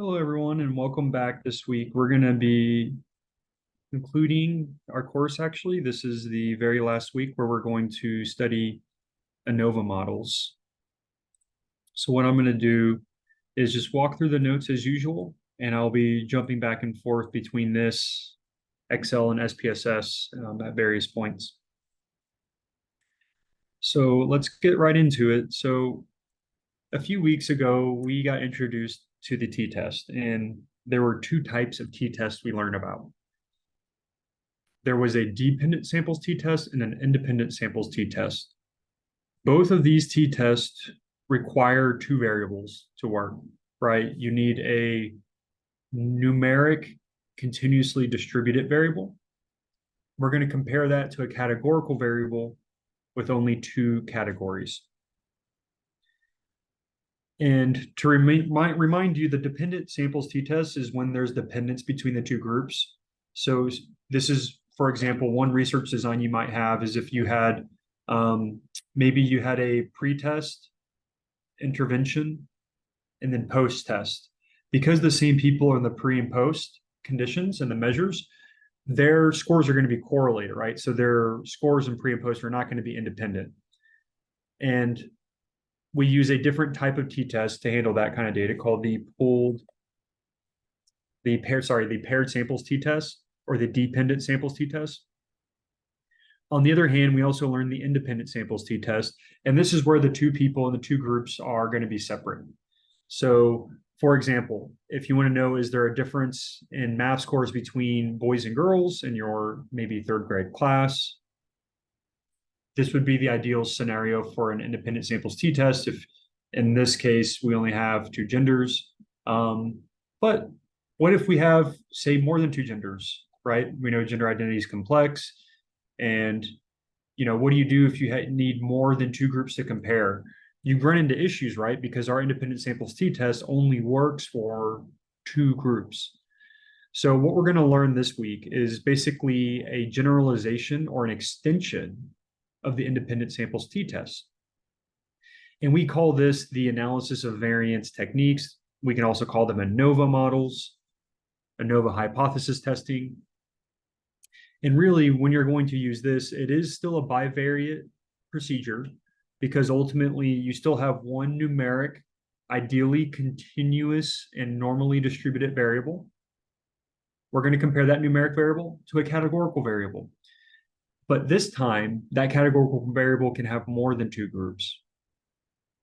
Hello, everyone, and welcome back this week. We're going to be concluding our course, actually. This is the very last week where we're going to study ANOVA models. So what I'm going to do is just walk through the notes as usual, and I'll be jumping back and forth between this, Excel, and SPSS at various points. So let's get right into it. So a few weeks ago, we got introduced to the t-test, and there were two types of t-tests we learned about. There was a dependent samples t-test and an independent samples t-test. Both of these t-tests require two variables to work, right? You need a numeric continuously distributed variable. We're going to compare that to a categorical variable with only two categories. And to remind you, the dependent samples t-test is when there's dependence between the two groups. So this is, for example, one research design you might have is if you had, maybe you had a pre-test intervention and then post-test. Because the same people are in the pre and post conditions and the measures, their scores are going to be correlated, right? So their scores in pre and post are not going to be independent. And we use a different type of t-test to handle that kind of data called the paired samples t-test or the dependent samples t-test. On the other hand, we also learned the independent samples t-test, and this is where the two people in the two groups are going to be separate. So, for example, if you want to know, is there a difference in math scores between boys and girls in your maybe third grade class? This would be the ideal scenario for an independent samples t-test if, in this case, we only have two genders. But what if we have, say, more than two genders, right? We know gender identity is complex. And, what do you do if you need more than two groups to compare? You run into issues, right? Because our independent samples t-test only works for two groups. So what we're going to learn this week is basically a generalization or an extension of the independent samples t-test. And we call this the analysis of variance techniques. We can also call them ANOVA models, ANOVA hypothesis testing. And really, when you're going to use this, it is still a bivariate procedure because ultimately you still have one numeric, ideally continuous and normally distributed variable. We're going to compare that numeric variable to a categorical variable. But this time, that categorical variable can have more than two groups.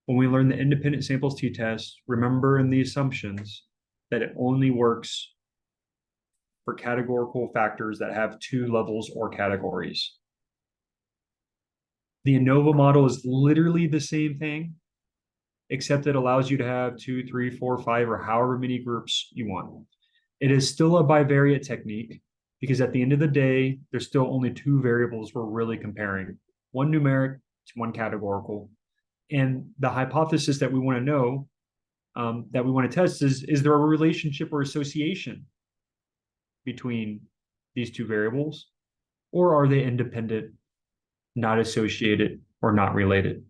When we learn the independent samples t-test, remember in the assumptions that it only works for categorical factors that have two levels or categories. The ANOVA model is literally the same thing, except it allows you to have 2, 3, 4, 5, or however many groups you want. It is still a bivariate technique because at the end of the day, there's still only two variables we're really comparing, one numeric to one categorical. And the hypothesis that we want to know, that we want to test is there a relationship or association between these two variables, or are they independent, not associated, or not related?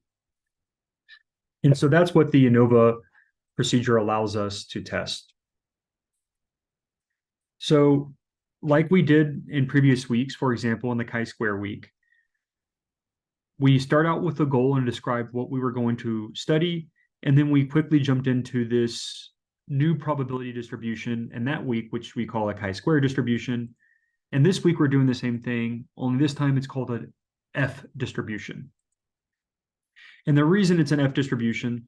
And so that's what the ANOVA procedure allows us to test. So like we did in previous weeks, for example, in the chi-square week, we start out with a goal and describe what we were going to study, and then we quickly jumped into this new probability distribution in that week, which we call a chi-square distribution. And this week we're doing the same thing, only this time it's called an F distribution. And the reason it's an F distribution,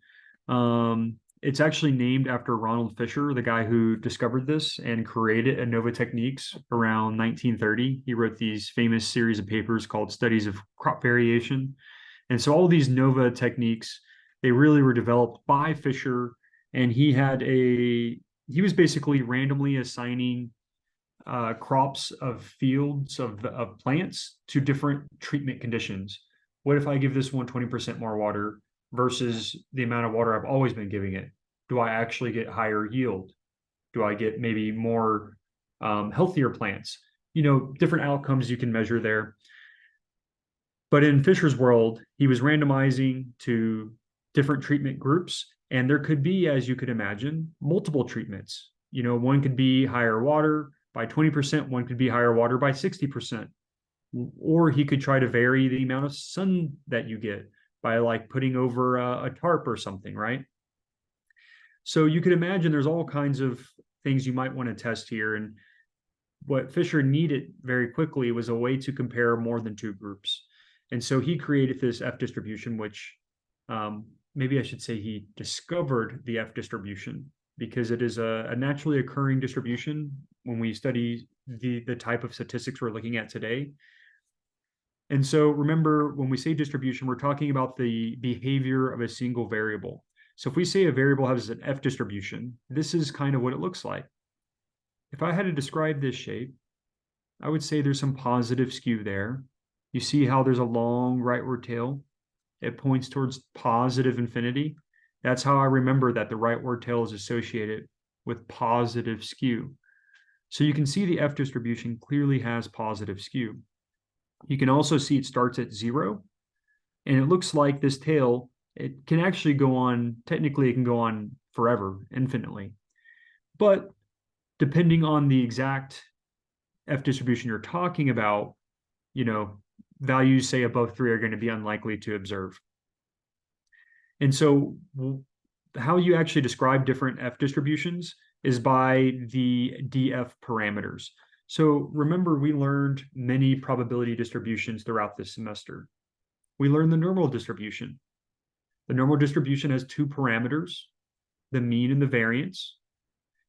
it's actually named after Ronald Fisher, the guy who discovered this and created ANOVA techniques around 1930. He wrote these famous series of papers called Studies of Crop Variation. And so all these ANOVA techniques, they really were developed by Fisher, and he was basically randomly assigning crops of fields of plants to different treatment conditions. What if I give this one 20% more water versus the amount of water I've always been giving it? Do I actually get higher yield? Do I get maybe more healthier plants? Different outcomes you can measure there. But in Fisher's world, he was randomizing to different treatment groups, And there could be, as you could imagine, multiple treatments. One could be higher water by 20%, one could be higher water by 60%. Or he could try to vary the amount of sun that you get by like putting over a tarp or something, right? So you could imagine there's all kinds of things you might want to test here. And what Fisher needed very quickly was a way to compare more than two groups. And so he created this F distribution, which maybe I should say he discovered the F distribution because it is a naturally occurring distribution when we study the type of statistics we're looking at today. And so remember, when we say distribution, we're talking about the behavior of a single variable. So if we say a variable has an F distribution, this is kind of what it looks like. If I had to describe this shape, I would say there's some positive skew there. You see how there's a long rightward tail? It points towards positive infinity. That's how I remember that the rightward tail is associated with positive skew. So you can see the F distribution clearly has positive skew. You can also see it starts at 0. And it looks like this tail, it can actually go on, technically it can go on forever, infinitely. But depending on the exact F distribution you're talking about, values say above 3 are going to be unlikely to observe. And so how you actually describe different F distributions is by the DF parameters. So remember, we learned many probability distributions throughout this semester. We learned the normal distribution. The normal distribution has two parameters, the mean and the variance.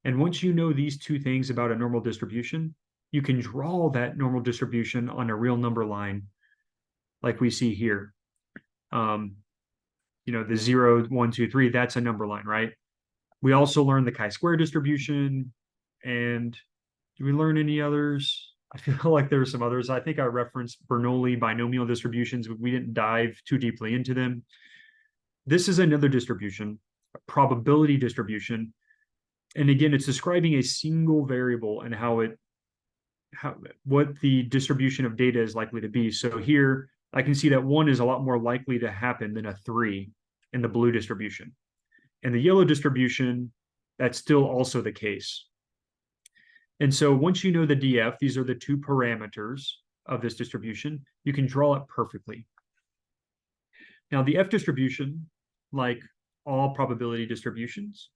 And once you know these two things about a normal distribution, you can draw that normal distribution on a real number line like we see here. The 0, 1, 2, 3, that's a number line, right? We also learned the chi-square distribution. And do we learn any others? I feel like there are some others. I think I referenced Bernoulli binomial distributions, but we didn't dive too deeply into them. This is another distribution, a probability distribution. And again, it's describing a single variable and what the distribution of data is likely to be. So here I can see that 1 is a lot more likely to happen than a 3 in the blue distribution. In the yellow distribution, that's still also the case. And so once you know the DF, these are the two parameters of this distribution, you can draw it perfectly. Now the F distribution, like all probability distributions,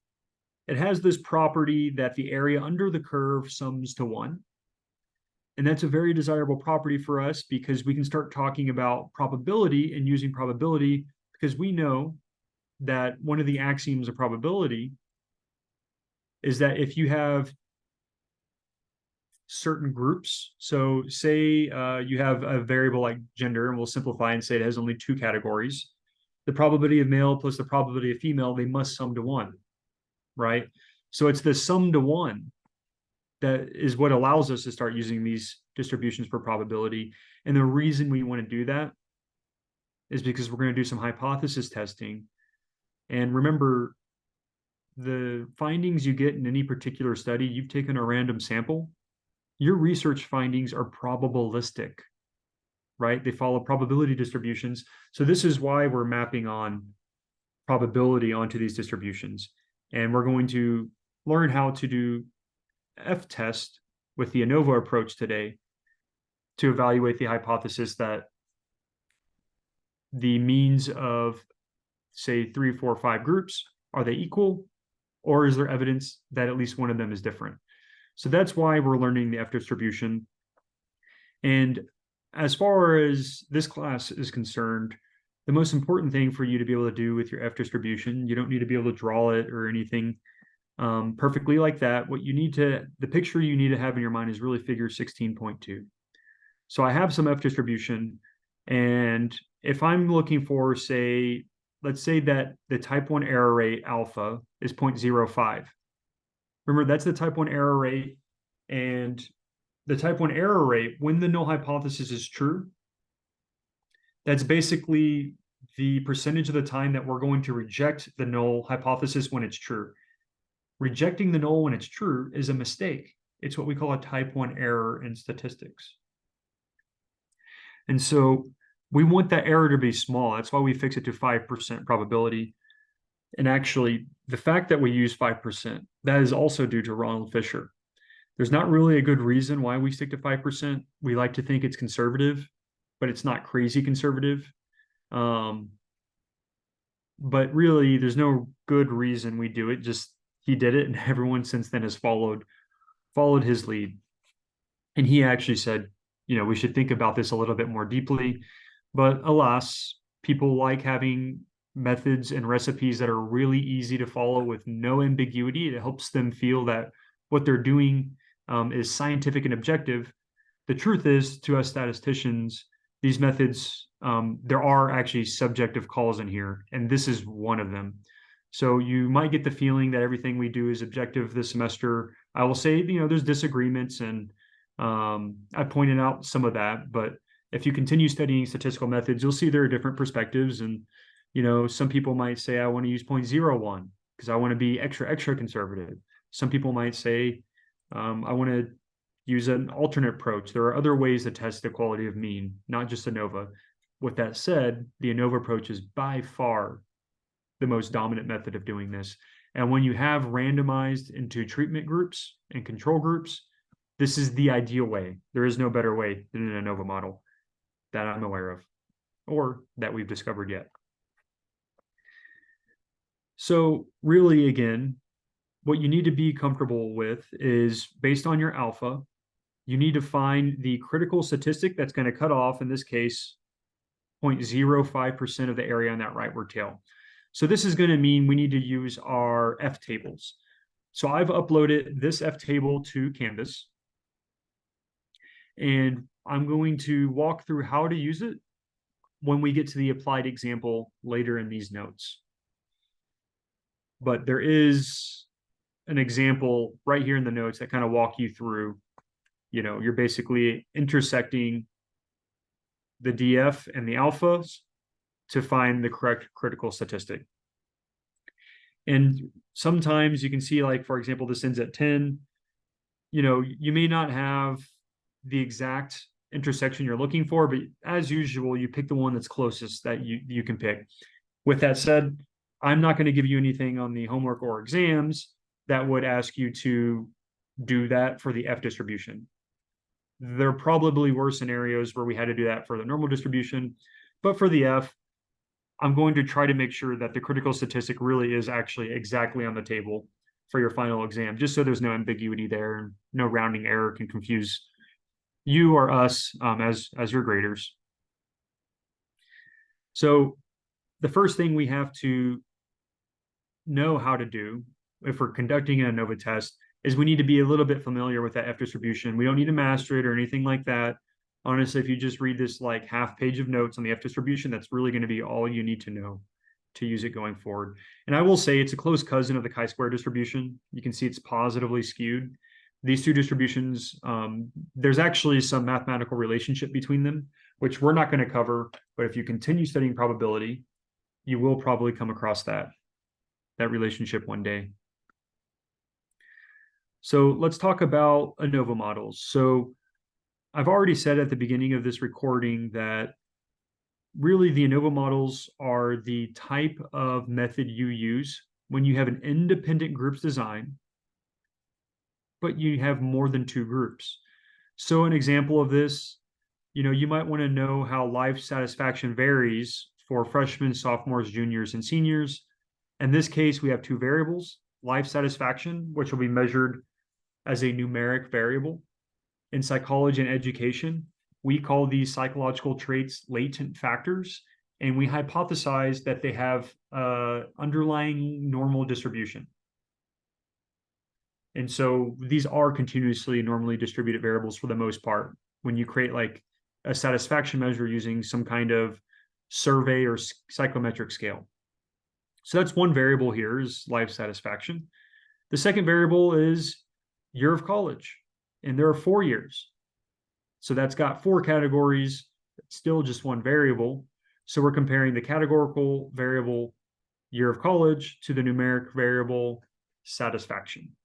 it has this property that the area under the curve sums to 1. And that's a very desirable property for us because we can start talking about probability and using probability because we know that one of the axioms of probability is that if you have certain groups, so say you have a variable like gender, and we'll simplify and say it has only 2 categories. The probability of male plus the probability of female, they must sum to 1, right? So it's the sum to 1 that is what allows us to start using these distributions for probability. And the reason we want to do that is because we're going to do some hypothesis testing. And remember, the findings you get in any particular study, you've taken a random sample, your research findings are probabilistic, right? They follow probability distributions. So this is why we're mapping on probability onto these distributions. And we're going to learn how to do F-test with the ANOVA approach today to evaluate the hypothesis that the means of, say, 3, 4, 5 groups, are they equal? Or is there evidence that at least one of them is different? So that's why we're learning the F distribution. And as far as this class is concerned, the most important thing for you to be able to do with your F distribution, you don't need to be able to draw it or anything perfectly like that. The picture you need to have in your mind is really figure 16.2. So I have some F distribution, and if I'm looking for, let's say that the type 1 error rate alpha is 0.05. Remember, that's the type 1 error rate, and the type 1 error rate, when the null hypothesis is true, that's basically the percentage of the time that we're going to reject the null hypothesis when it's true. Rejecting the null when it's true is a mistake. It's what we call a type 1 error in statistics. And so we want that error to be small. That's why we fix it to 5% probability. And actually, the fact that we use 5%, that is also due to Ronald Fisher. There's not really a good reason why we stick to 5%. We like to think it's conservative, but it's not crazy conservative. Um, but really, there's no good reason we do it. Just he did it, and everyone since then has followed his lead. And he actually said, we should think about this a little bit more deeply. But alas, people like having methods and recipes that are really easy to follow with no ambiguity. It helps them feel that what they're doing is scientific and objective. The truth is, to us statisticians, these methods, there are actually subjective calls in here, and this is one of them. So you might get the feeling that everything we do is objective this semester. I will say, there's disagreements, and I pointed out some of that, but if you continue studying statistical methods, you'll see there are different perspectives. And, some people might say, I want to use 0.01 because I want to be extra, extra conservative. Some people might say, I want to use an alternate approach. There are other ways to test the quality of mean, not just ANOVA. With that said, the ANOVA approach is by far the most dominant method of doing this. And when you have randomized into treatment groups and control groups, this is the ideal way. There is no better way than an ANOVA model that I'm aware of or that we've discovered yet. So really, again, what you need to be comfortable with is based on your alpha, you need to find the critical statistic that's going to cut off, in this case, 0.05% of the area on that rightward tail. So this is going to mean we need to use our F tables. So I've uploaded this F table to Canvas, and I'm going to walk through how to use it when we get to the applied example later in these notes. But there is an example right here in the notes that kind of walk you through, you're basically intersecting the DF and the alphas to find the correct critical statistic. And sometimes you can see, like, for example, this ends at 10. You may not have the exact intersection you're looking for, but as usual, you pick the one that's closest that you can pick. With that said, I'm not going to give you anything on the homework or exams that would ask you to do that for the F distribution. There probably were scenarios where we had to do that for the normal distribution, but for the F, I'm going to try to make sure that the critical statistic really is actually exactly on the table for your final exam, just so there's no ambiguity there and no rounding error can confuse you or us as your graders. So the first thing we have to know how to do if we're conducting an ANOVA test is we need to be a little bit familiar with that F distribution. We don't need to master it or anything like that. Honestly, if you just read this like half page of notes on the F distribution, that's really going to be all you need to know to use it going forward. And I will say it's a close cousin of the chi-square distribution. You can see it's positively skewed. These two distributions, there's actually some mathematical relationship between them, which we're not going to cover. But if you continue studying probability, you will probably come across that relationship one day. So let's talk about ANOVA models. So I've already said at the beginning of this recording that really the ANOVA models are the type of method you use when you have an independent groups design, but you have more than two groups. So an example of this, you might want to know how life satisfaction varies for freshmen, sophomores, juniors, and seniors. In this case, we have two variables, life satisfaction, which will be measured as a numeric variable. In psychology and education, we call these psychological traits latent factors, and we hypothesize that they have underlying normal distribution. And so these are continuously normally distributed variables for the most part when you create like a satisfaction measure using some kind of survey or psychometric scale. So that's one variable here is life satisfaction. The second variable is year of college, and there are 4 years. So that's got 4 categories, still just one variable. So we're comparing the categorical variable year of college to the numeric variable satisfaction.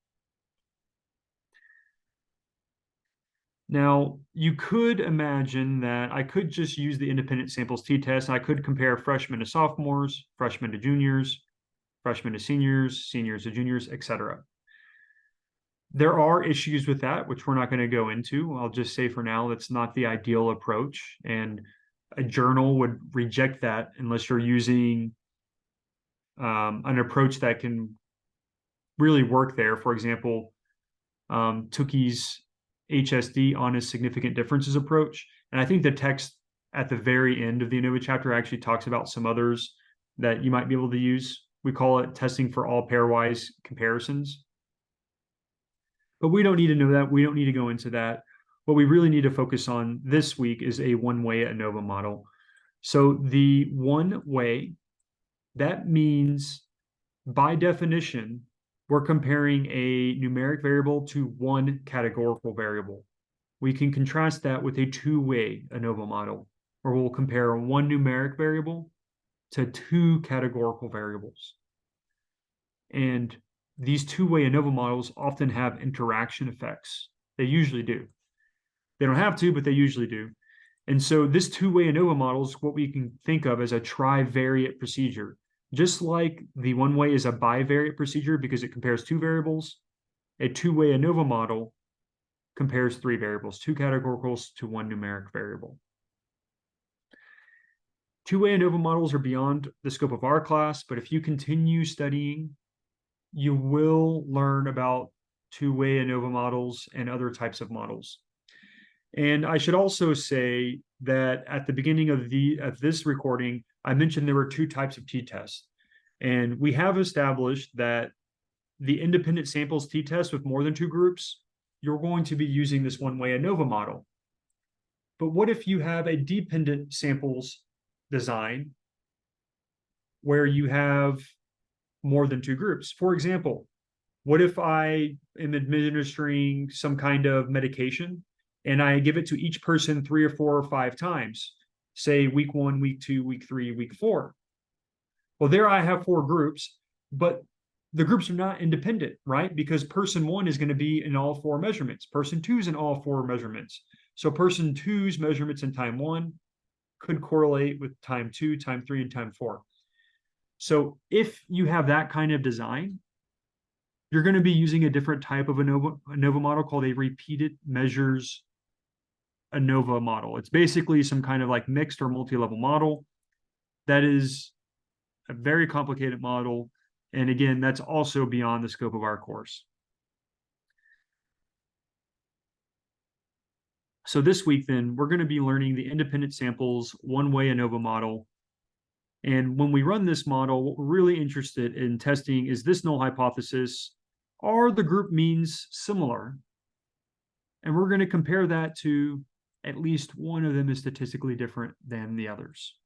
Now, you could imagine that I could just use the independent samples t-test. I could compare freshmen to sophomores, freshmen to juniors. freshmen to seniors, seniors to juniors, etc. There are issues with that, which we're not going to go into. I'll just say for now, that's not the ideal approach. And a journal would reject that unless you're using an approach that can really work there. For example, Tukey's HSD, honest significant differences approach. And I think the text at the very end of the ANOVA chapter actually talks about some others that you might be able to use. We call it testing for all pairwise comparisons. But we don't need to know that. We don't need to go into that. What we really need to focus on this week is a one-way ANOVA model. So the one way, that means by definition, we're comparing a numeric variable to one categorical variable. We can contrast that with a two-way ANOVA model, where we'll compare one numeric variable to two categorical variables. And these two-way ANOVA models often have interaction effects. They usually do. They don't have to, but they usually do. And so this two-way ANOVA model is what we can think of as a trivariate procedure. Just like the one-way is a bivariate procedure because it compares two variables, a two-way ANOVA model compares three variables, two categoricals to one numeric variable. Two-way ANOVA models are beyond the scope of our class, but if you continue studying, you will learn about two-way ANOVA models and other types of models. And I should also say that at the beginning of this recording, I mentioned there were two types of t-tests. And we have established that the independent samples t-test with more than two groups, you're going to be using this one-way ANOVA model. But what if you have a dependent samples design where you have more than two groups? For example, what if I am administering some kind of medication and I give it to each person 3 or 4 or 5 times, say week 1, week 2, week 3, week 4. Well, there I have 4 groups, but the groups are not independent, right? Because person 1 is going to be in all 4 measurements. Person 2 is in all 4 measurements. So person 2's measurements in time 1 could correlate with time 2, time 3, and time 4. So if you have that kind of design, you're going to be using a different type of ANOVA model called a repeated measures ANOVA model. It's basically some kind of like mixed or multi-level model that is a very complicated model. And again, that's also beyond the scope of our course. So this week, then, we're going to be learning the independent samples one-way ANOVA model. And when we run this model, what we're really interested in testing is this null hypothesis. Are the group means similar? And we're going to compare that to at least one of them is statistically different than the others.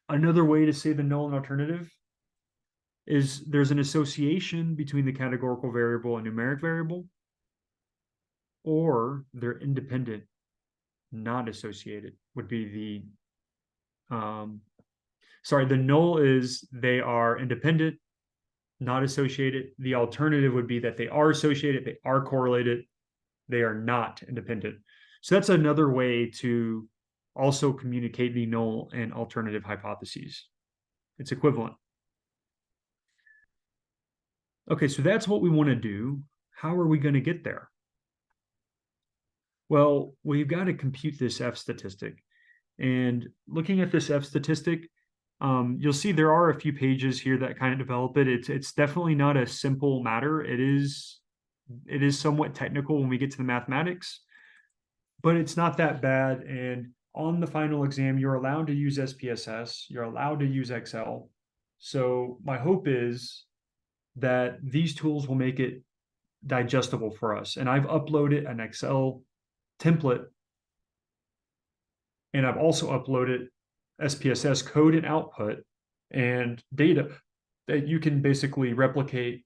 Another way to say the null and alternative is there's an association between the categorical variable and numeric variable, or they're independent, not associated would be the null is they are independent, not associated. The alternative would be that they are associated, they are correlated, they are not independent. So that's another way to also communicate the null and alternative hypotheses. It's equivalent. Okay, so that's what we want to do. How are we going to get there? Well, we've got to compute this F statistic. And looking at this F statistic, you'll see there are a few pages here that kind of develop it. It's definitely not a simple matter. It is somewhat technical when we get to the mathematics, but it's not that bad. And on the final exam, you're allowed to use SPSS. You're allowed to use Excel. So my hope is that these tools will make it digestible for us. And I've uploaded an Excel template, and I've also uploaded SPSS code and output and data that you can basically replicate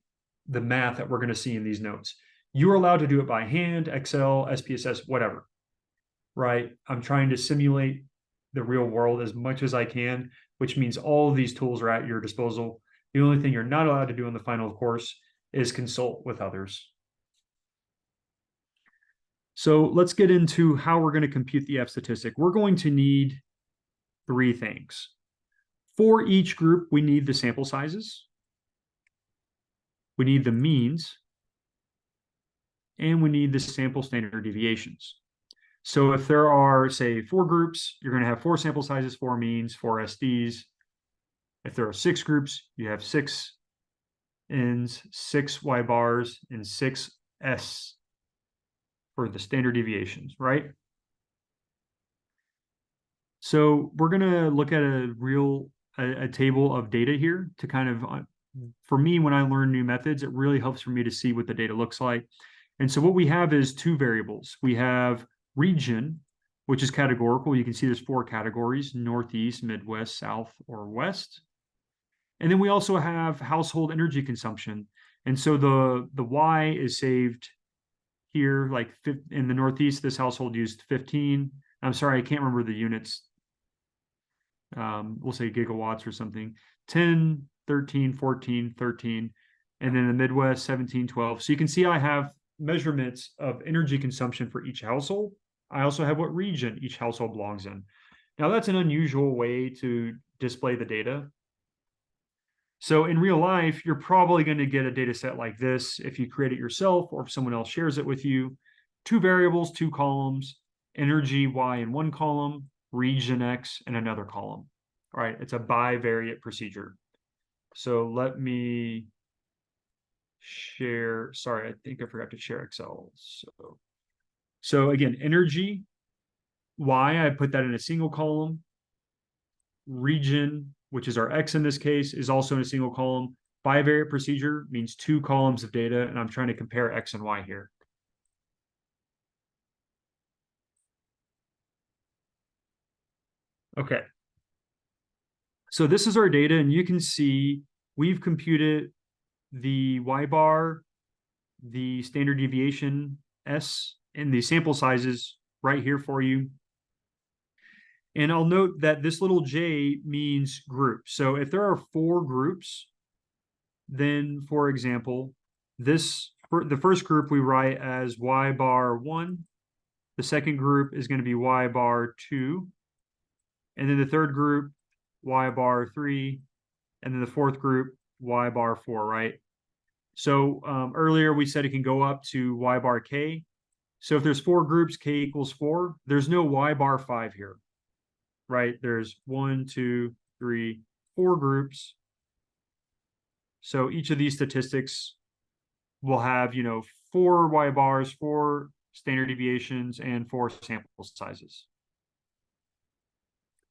the math that we're going to see in these notes. You're allowed to do it by hand, Excel, SPSS, whatever, right? I'm trying to simulate the real world as much as I can, which means all of these tools are at your disposal. The only thing you're not allowed to do in the final course is consult with others. So let's get into how we're going to compute the F statistic. We're going to need 3 things. For each group, we need the sample sizes. we need the means, and we need the sample standard deviations. So if there are, say, 4 groups, you're going to have 4 sample sizes, 4 means, 4 SDs. If there are 6 groups, you have 6 N's, 6 Y bars, and 6 S for the standard deviations, right? So we're going to look at a table of data here to kind of, for me, when I learn new methods, it really helps for me to see what the data looks like. And so what we have is 2 variables. We have region, which is categorical. You can see there's 4 categories: Northeast, Midwest, South, or West. And then we also have household energy consumption. And so the Y is saved here, like in the Northeast, this household used 15. I'm sorry, I can't remember the units. We'll say gigawatts or something. 10, 13, 14, 13. And then the Midwest, 17, 12. So you can see I have measurements of energy consumption for each household. I also have what region each household belongs in. Now, that's an unusual way to display the data. So in real life, you're probably going to get a data set like this if you create it yourself or if someone else shares it with you. 2 variables, 2 columns, energy Y in one column, region X in another column. All right, it's a bivariate procedure. So let me share. Sorry, I think I forgot to share Excel. So again, energy Y, I put that in a single column. Region, which is our X in this case, is also in a single column. Bivariate procedure means 2 columns of data, and I'm trying to compare X and Y here. Okay. So this is our data, and you can see we've computed the Y bar, the standard deviation S, and the sample sizes right here for you. And I'll note that this little J means group. So if there are 4 groups, then, for example, the first group we write as Y bar 1. The second group is going to be Y bar 2. And then the third group, Y bar 3. And then the fourth group, Y bar 4, right? So earlier we said it can go up to Y bar K. So if there's 4 groups, K equals 4. There's no Y bar 5 here, right? There's 1, 2, 3, 4 groups. So each of these statistics will have, 4 Y bars, 4 standard deviations, and 4 sample sizes.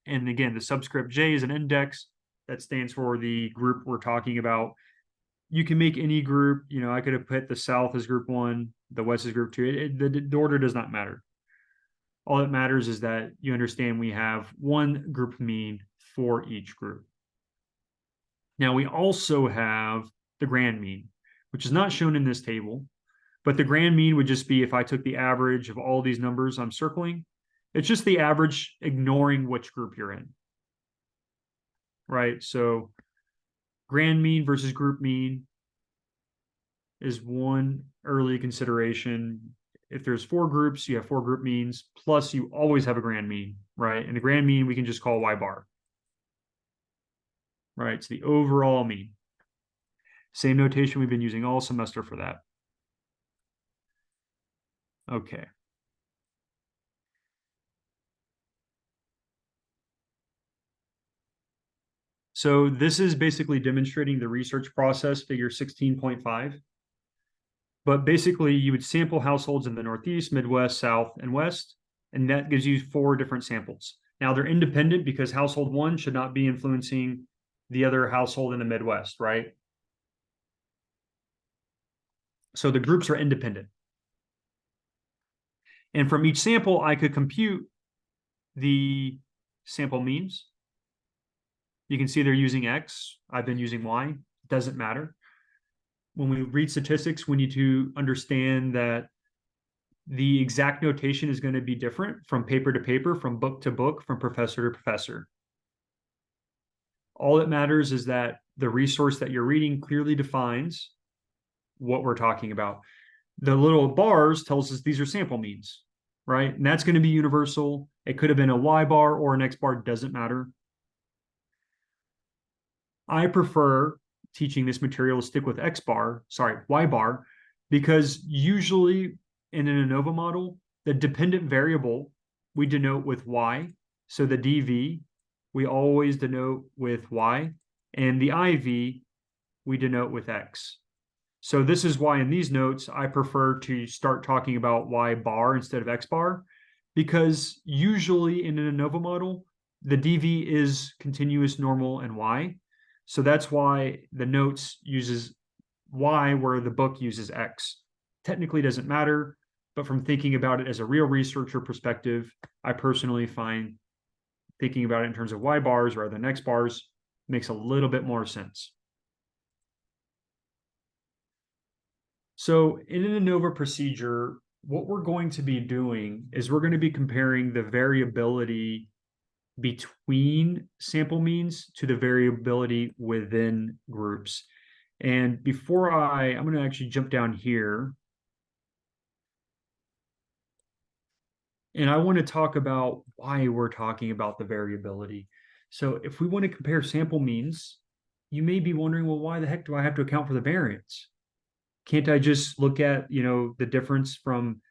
And again, the subscript J is an index that stands for the group we're talking about. You can make any group, I could have put the South as group 1, the West as group 2. The order does not matter. All that matters is that you understand we have 1 group mean for each group. Now, we also have the grand mean, which is not shown in this table, but the grand mean would just be if I took the average of all these numbers I'm circling. It's just the average ignoring which group you're in, right? So grand mean versus group mean is one early consideration. If there's 4 groups, you have 4 group means, plus you always have a grand mean, right? And the grand mean we can just call Y bar. Right, it's the overall mean. Same notation we've been using all semester for that. Okay. So this is basically demonstrating the research process, figure 16.5. But basically, you would sample households in the Northeast, Midwest, South, and West, and that gives you 4 different samples. Now, they're independent because household 1 should not be influencing the other household in the Midwest, right? So the groups are independent. And from each sample, I could compute the sample means. You can see they're using X. I've been using Y. Doesn't matter. When we read statistics, we need to understand that the exact notation is going to be different from paper to paper, from book to book, from professor to professor. All that matters is that the resource that you're reading clearly defines what we're talking about. The little bars tells us these are sample means, right? And that's going to be universal. It could have been a Y bar or an X bar, doesn't matter. I prefer teaching this material to stick with Y bar, because usually in an ANOVA model, the dependent variable we denote with Y. So the dV, we always denote with Y, and the IV, we denote with X. So this is why in these notes, I prefer to start talking about Y bar instead of X bar, because usually in an ANOVA model, the dV is continuous, normal, and Y. So that's why the notes uses Y where the book uses X. Technically doesn't matter, but from thinking about it as a real researcher perspective, I personally find thinking about it in terms of Y bars rather than X bars makes a little bit more sense. So in an ANOVA procedure, what we're going to be doing is we're going to be comparing the variability between sample means to the variability within groups. And before I'm going to actually jump down here. And I want to talk about why we're talking about the variability. So if we want to compare sample means, you may be wondering, well, why the heck do I have to account for the variance? Can't I just look at, the difference from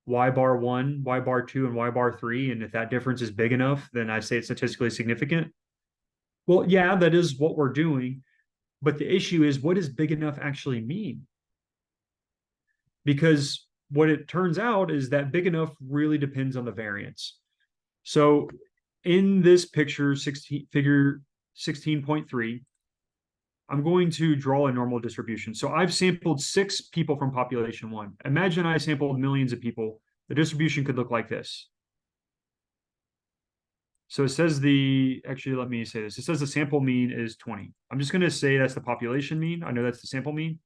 Y bar 1, Y bar 2, and Y bar 3, and if that difference is big enough, then I say it's statistically significant? Well, yeah, that is what we're doing. But the issue is, what does big enough actually mean? Because what it turns out is that big enough really depends on the variance. So in this picture, figure 16.3, I'm going to draw a normal distribution. So I've sampled 6 people from population 1. Imagine I sampled millions of people. The distribution could look like this. So it says actually, let me say this. It says the sample mean is 20. I'm just going to say that's the population mean. I know that's the sample mean.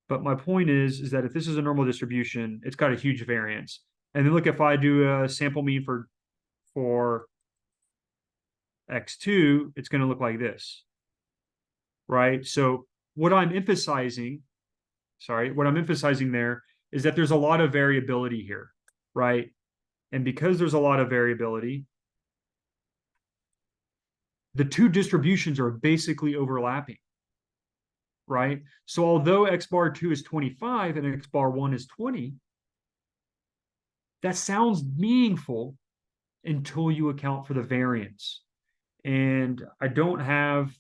But my point is that if this is a normal distribution, it's got a huge variance. And then look, if I do a sample mean for X2, it's going to look like this, right? So what I'm emphasizing there is that there's a lot of variability here, right? And because there's a lot of variability, the two distributions are basically overlapping, right? So although X bar 2 is 25 and X bar 1 is 20, that sounds meaningful until you account for the variance. And I don't have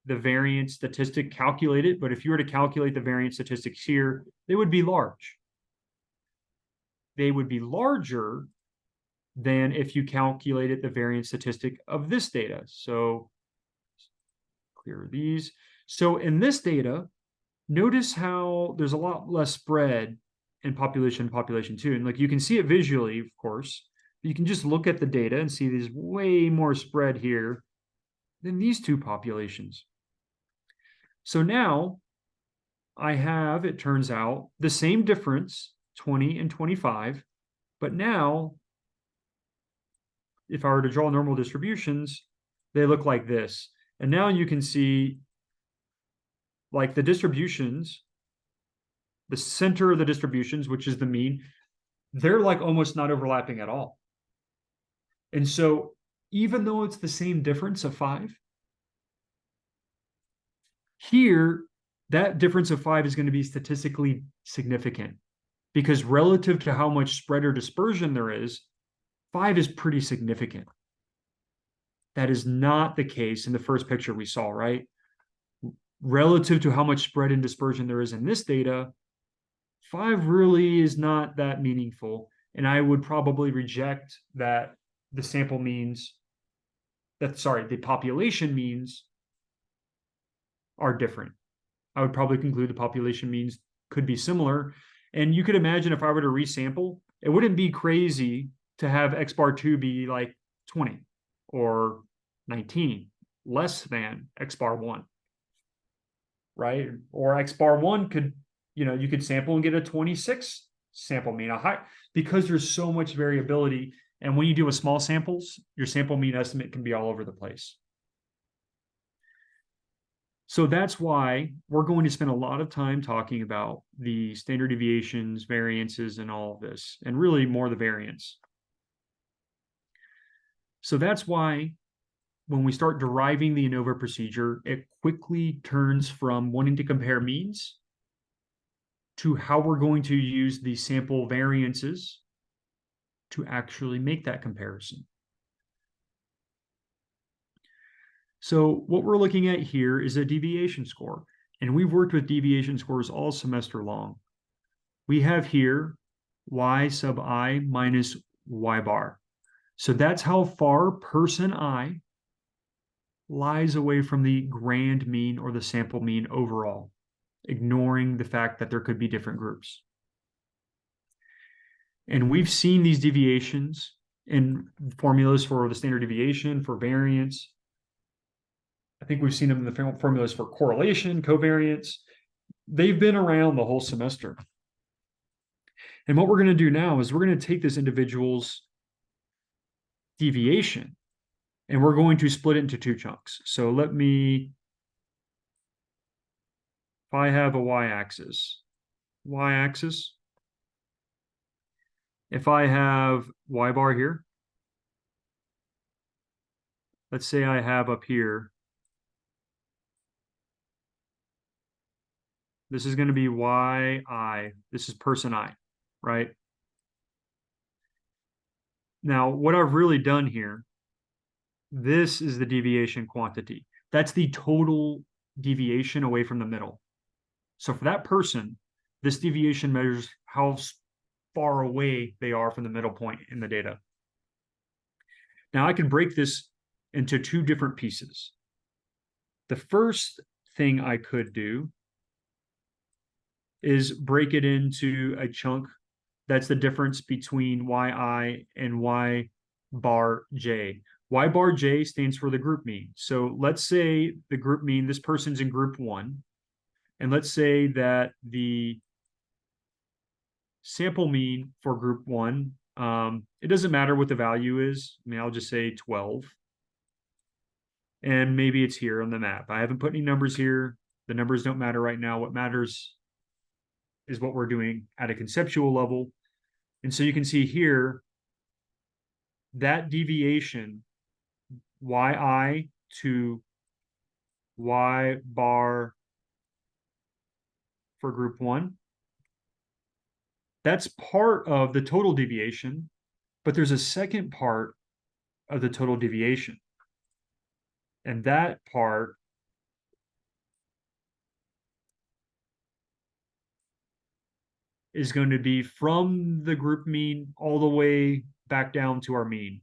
the variance statistic calculated, but if you were to calculate the variance statistics here, they would be large. They would be larger than if you calculated the variance statistic of this data. So clear these. So in this data, notice how there's a lot less spread in population 2. And like you can see it visually, of course. You can just look at the data and see there's way more spread here than these two populations. So now I have, it turns out, the same difference, 20 and 25, but now if I were to draw normal distributions, they look like this. And now you can see like the distributions, the center of the distributions, which is the mean, they're like almost not overlapping at all. And so even though it's the same difference of 5, here, that difference of 5 is going to be statistically significant because relative to how much spread or dispersion there is, 5 is pretty significant. That is not the case in the first picture we saw, right? Relative to how much spread and dispersion there is in this data, 5 really is not that meaningful. And I would probably reject that the sample means, the population means are different. I would probably conclude the population means could be similar. And you could imagine if I were to resample, it wouldn't be crazy to have X bar 2 be like 20 or 19, less than X bar 1, right? Or X bar 1 could, you could sample and get a 26 sample mean, because there's so much variability. And when you do with small samples, your sample mean estimate can be all over the place. So that's why we're going to spend a lot of time talking about the standard deviations, variances, and all of this, and really more the variance. So that's why when we start deriving the ANOVA procedure, it quickly turns from wanting to compare means to how we're going to use the sample variances to actually make that comparison. So what we're looking at here is a deviation score, and we've worked with deviation scores all semester long. We have here y sub I minus y bar. So that's how far person I lies away from the grand mean or the sample mean overall, ignoring the fact that there could be different groups. And we've seen these deviations in formulas for the standard deviation, for variance. I think we've seen them in the formulas for correlation, covariance. They've been around the whole semester. And what we're going to do now is we're going to take this individual's deviation and we're going to split it into two chunks. So if I have a y-axis, if I have y bar here, let's say I have up here, this is going to be yi, this is person I, right? Now, what I've really done here, this is the deviation quantity. That's the total deviation away from the middle. So for that person, this deviation measures how far away they are from the middle point in the data. Now I can break this into two different pieces. The first thing I could do is break it into a chunk that's the difference between yi and y bar j. Y bar j stands for the group mean. So let's say the group mean, this person's in group 1, and let's say that the sample mean for group 1, it doesn't matter what the value is. I mean, I'll just say 12. And maybe it's here on the map. I haven't put any numbers here. The numbers don't matter right now. What matters is what we're doing at a conceptual level. And so you can see here that deviation, yi to y bar for group 1, that's part of the total deviation, but there's a second part of the total deviation. And that part is going to be from the group mean all the way back down to our mean,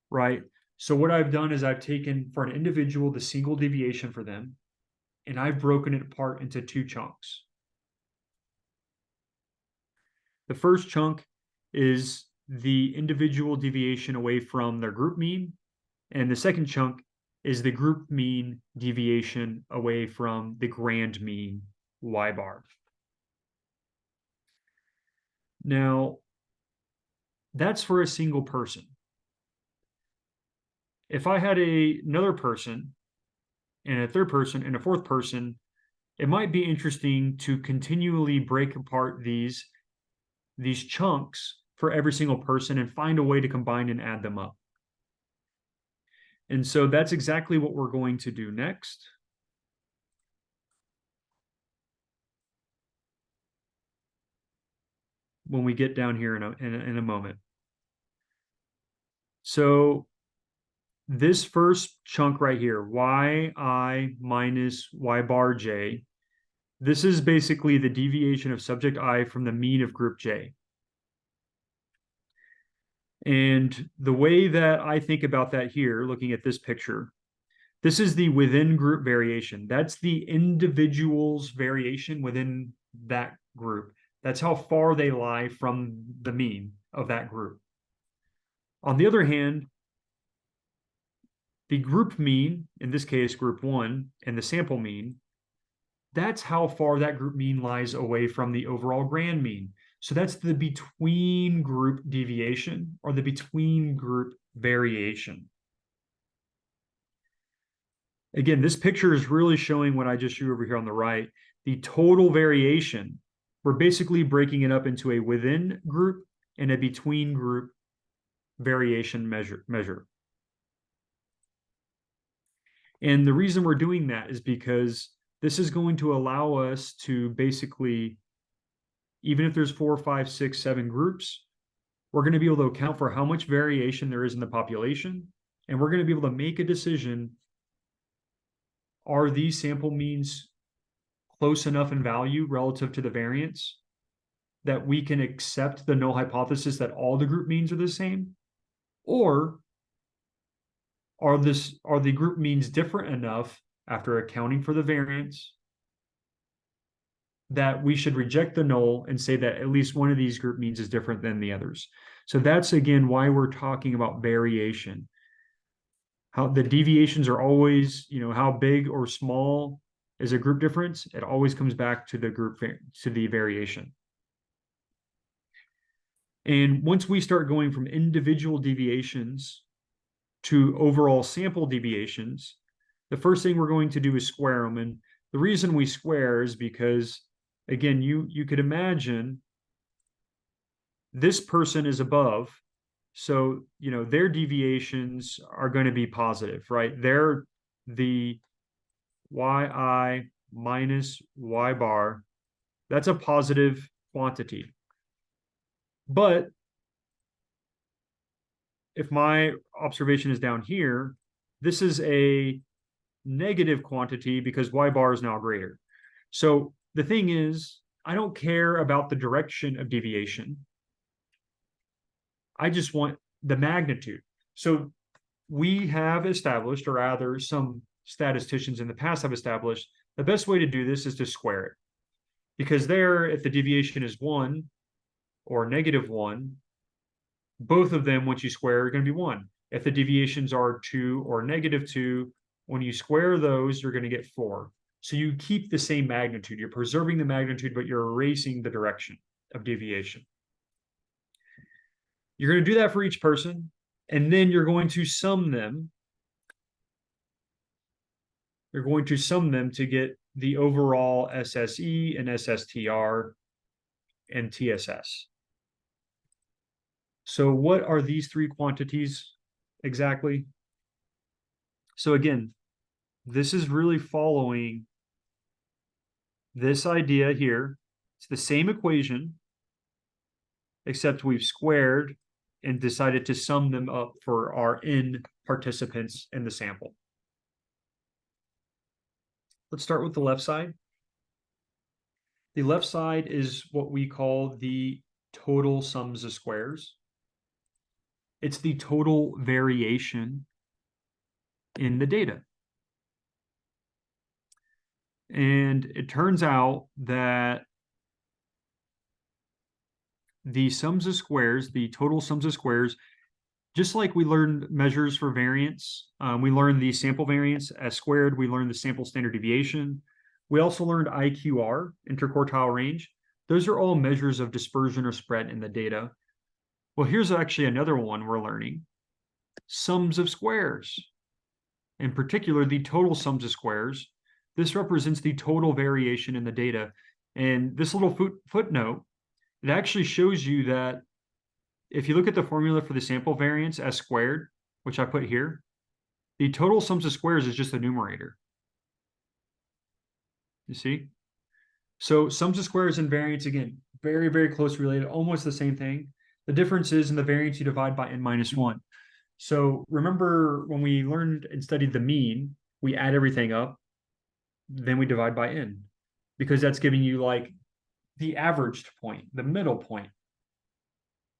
right? So what I've done is I've taken for an individual the single deviation for them, and I've broken it apart into two chunks. The first chunk is the individual deviation away from their group mean, and the second chunk is the group mean deviation away from the grand mean y bar. Now, that's for a single person. If I had another person and a third person and a fourth person, it might be interesting to continually break apart these chunks for every single person and find a way to combine and add them up. And so that's exactly what we're going to do next. When we get down here in a moment. So this first chunk right here, yi minus y bar j, this is basically the deviation of subject I from the mean of group J. And the way that I think about that here, looking at this picture, this is the within group variation. That's the individual's variation within that group. That's how far they lie from the mean of that group. On the other hand, the group mean, in this case, group 1, and the sample mean, that's how far that group mean lies away from the overall grand mean. So that's the between group deviation or the between group variation. Again, this picture is really showing what I just drew over here on the right. The total variation, we're basically breaking it up into a within group and a between group variation measure. And the reason we're doing that is because this is going to allow us to basically, even if there's 4, 5, 6, 7 groups, we're going to be able to account for how much variation there is in the population. And we're going to be able to make a decision, are these sample means close enough in value relative to the variance that we can accept the null hypothesis that all the group means are the same? Or are the group means different enough after accounting for the variance that we should reject the null and say that at least one of these group means is different than the others? So that's again why we're talking about variation. How the deviations are always, how big or small is a group difference? It always comes back to the variation. And once we start going from individual deviations to overall sample deviations, the first thing we're going to do is square them. And the reason we square is because, again, you could imagine this person is above, so their deviations are going to be positive, right? They're the yi minus y bar. That's a positive quantity. But if my observation is down here, this is a negative quantity because y bar is now greater. So the thing is, I don't care about the direction of deviation. I just want the magnitude. So we have established, or rather some statisticians in the past have established, the best way to do this is to square it. Because there, if the deviation is 1 or -1, both of them, once you square, are going to be 1. If the deviations are 2 or -2, when you square those, you're going to get 4. So you keep the same magnitude. You're preserving the magnitude, but you're erasing the direction of deviation. You're going to do that for each person, and then you're going to sum them. You're going to sum them to get the overall SSE and SSTR and TSS. So what are these three quantities exactly? So again, this is really following this idea here. It's the same equation, except we've squared and decided to sum them up for our n participants in the sample. Let's start with the left side. The left side is what we call the total sums of squares. It's the total variation in the data. And it turns out that the sums of squares, the total sums of squares, just like we learned measures for variance, we learned the sample variance as squared, we learned the sample standard deviation. We also learned IQR, interquartile range. Those are all measures of dispersion or spread in the data. Well, here's actually another one we're learning. Sums of squares. In particular, the total sums of squares. This represents the total variation in the data. And this little footnote, it actually shows you that if you look at the formula for the sample variance as squared, which I put here, the total sums of squares is just the numerator. You see? So sums of squares and variance, again, very, very closely related, almost the same thing. The difference is in the variance you divide by n-1. So remember when we learned and studied the mean, we add everything up, then we divide by n, because that's giving you like the averaged point, the middle point.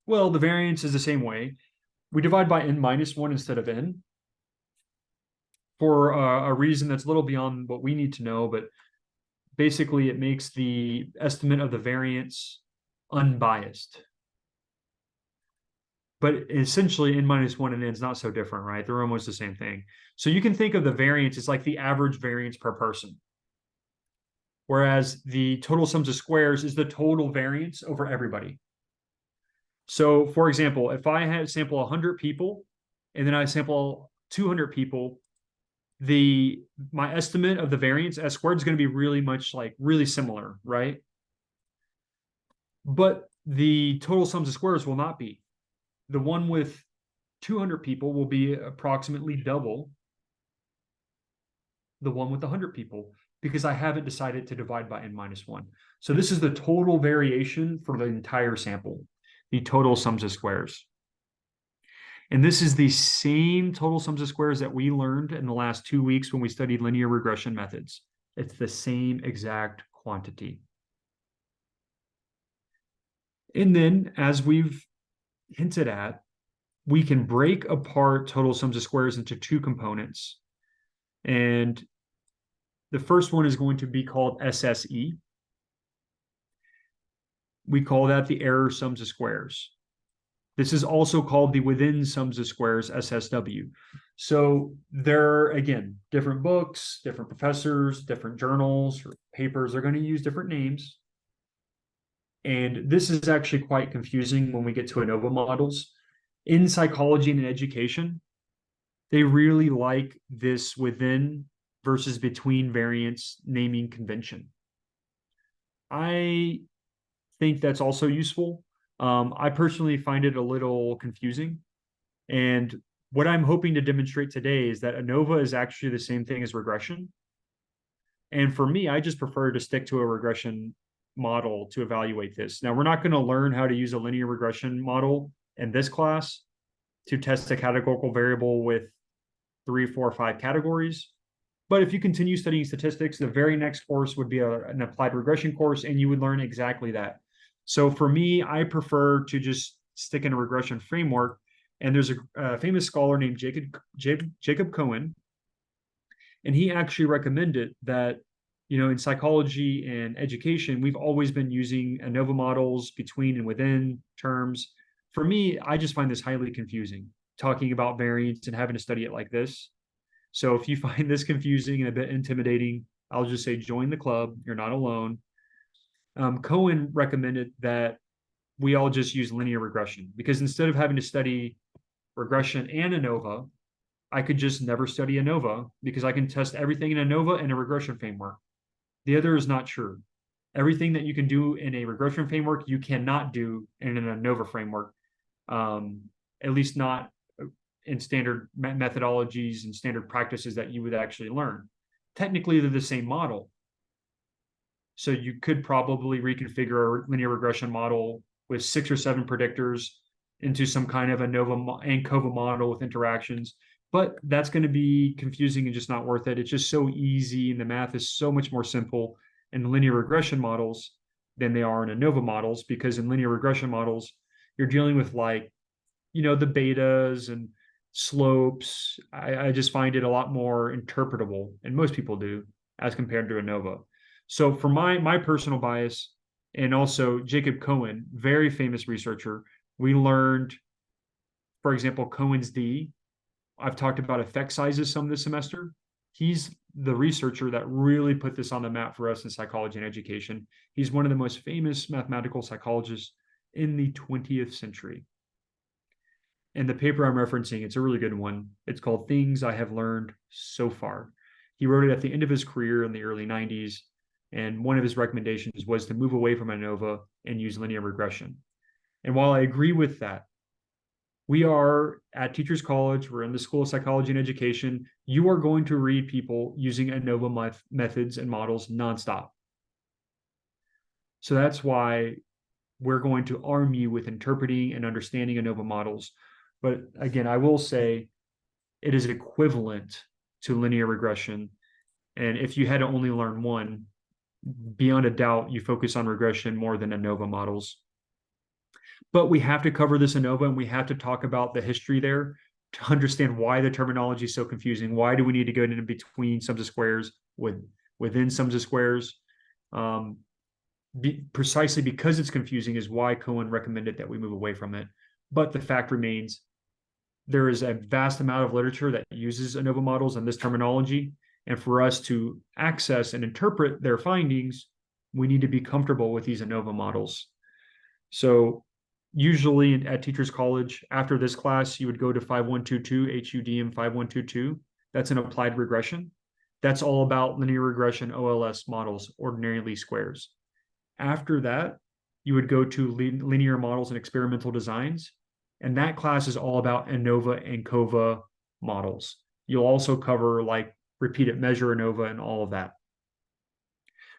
Well, the variance is the same way. We divide by n-1 instead of n for a reason that's a little beyond what we need to know, but basically it makes the estimate of the variance unbiased. But essentially n-1 and n is not so different, right? They're almost the same thing. So you can think of the variance as like the average variance per person. Whereas the total sums of squares is the total variance over everybody. So for example, if I had sample 100 people and then I sample 200 people, my estimate of the variance S squared is going to be really similar, right? But the total sums of squares will not be. The one with 200 people will be approximately double the one with 100 people because I haven't decided to divide by n-1. So this is the total variation for the entire sample, the total sums of squares. And this is the same total sums of squares that we learned in the last 2 weeks when we studied linear regression methods. It's the same exact quantity. And then, as we've hinted at, we can break apart total sums of squares into two components. And the first one is going to be called SSE. We call that the error sums of squares. This is also called the within sums of squares, SSW. So there are, again, different books, different professors, different journals or papers are going to use different names. And this is actually quite confusing when we get to ANOVA models. In psychology and in education, they really like this within versus between variance naming convention. I think that's also useful. I personally find it a little confusing. And what I'm hoping to demonstrate today is that ANOVA is actually the same thing as regression. And for me, I just prefer to stick to a regression model to evaluate this. Now, we're not going to learn how to use a linear regression model in this class to test a categorical variable with 3, 4, 5 categories. But if you continue studying statistics, the very next course would be an applied regression course, and you would learn exactly that. So for me, I prefer to just stick in a regression framework. And there's a famous scholar named Jacob Cohen, and he actually recommended that, in psychology and education, we've always been using ANOVA models, between and within terms. For me, I just find this highly confusing, talking about variance and having to study it like this. So if you find this confusing and a bit intimidating, I'll just say join the club. You're not alone. Cohen recommended that we all just use linear regression because instead of having to study regression and ANOVA, I could just never study ANOVA because I can test everything in ANOVA and a regression framework. The other is not true. Everything that you can do in a regression framework, you cannot do in an ANOVA framework, at least not in standard methodologies and standard practices that you would actually learn. Technically, they're the same model. So you could probably reconfigure a linear regression model with 6 or 7 predictors into some kind of ANOVA model with interactions. But that's going to be confusing and just not worth it. It's just so easy, and the math is so much more simple in linear regression models than they are in ANOVA models, because in linear regression models, you're dealing with the betas and slopes. I just find it a lot more interpretable, and most people do, as compared to ANOVA. So for my personal bias, and also Jacob Cohen, very famous researcher, we learned, for example, Cohen's D. I've talked about effect sizes some this semester. He's the researcher that really put this on the map for us in psychology and education. He's one of the most famous mathematical psychologists in the 20th century. And the paper I'm referencing, it's a really good one. It's called Things I Have Learned So Far. He wrote it at the end of his career in the early 90s. And one of his recommendations was to move away from ANOVA and use linear regression. And while I agree with that, we are at Teachers College, we're in the School of Psychology and Education. You are going to read people using ANOVA methods and models nonstop. So that's why we're going to arm you with interpreting and understanding ANOVA models. But again, I will say it is equivalent to linear regression. And if you had to only learn one, beyond a doubt, you focus on regression more than ANOVA models. But we have to cover this ANOVA, and we have to talk about the history there to understand why the terminology is so confusing. Why do we need to go in between sums of squares within sums of squares? Precisely because it's confusing is why Cohen recommended that we move away from it. But the fact remains, there is a vast amount of literature that uses ANOVA models and this terminology. And for us to access and interpret their findings, we need to be comfortable with these ANOVA models. So usually at Teachers College, after this class, you would go to 5122, HUDM 5122. That's an applied regression. That's all about linear regression OLS models, ordinary least squares. After that, you would go to linear models and experimental designs. And that class is all about ANOVA and COVA models. You'll also cover repeated measure ANOVA, and all of that.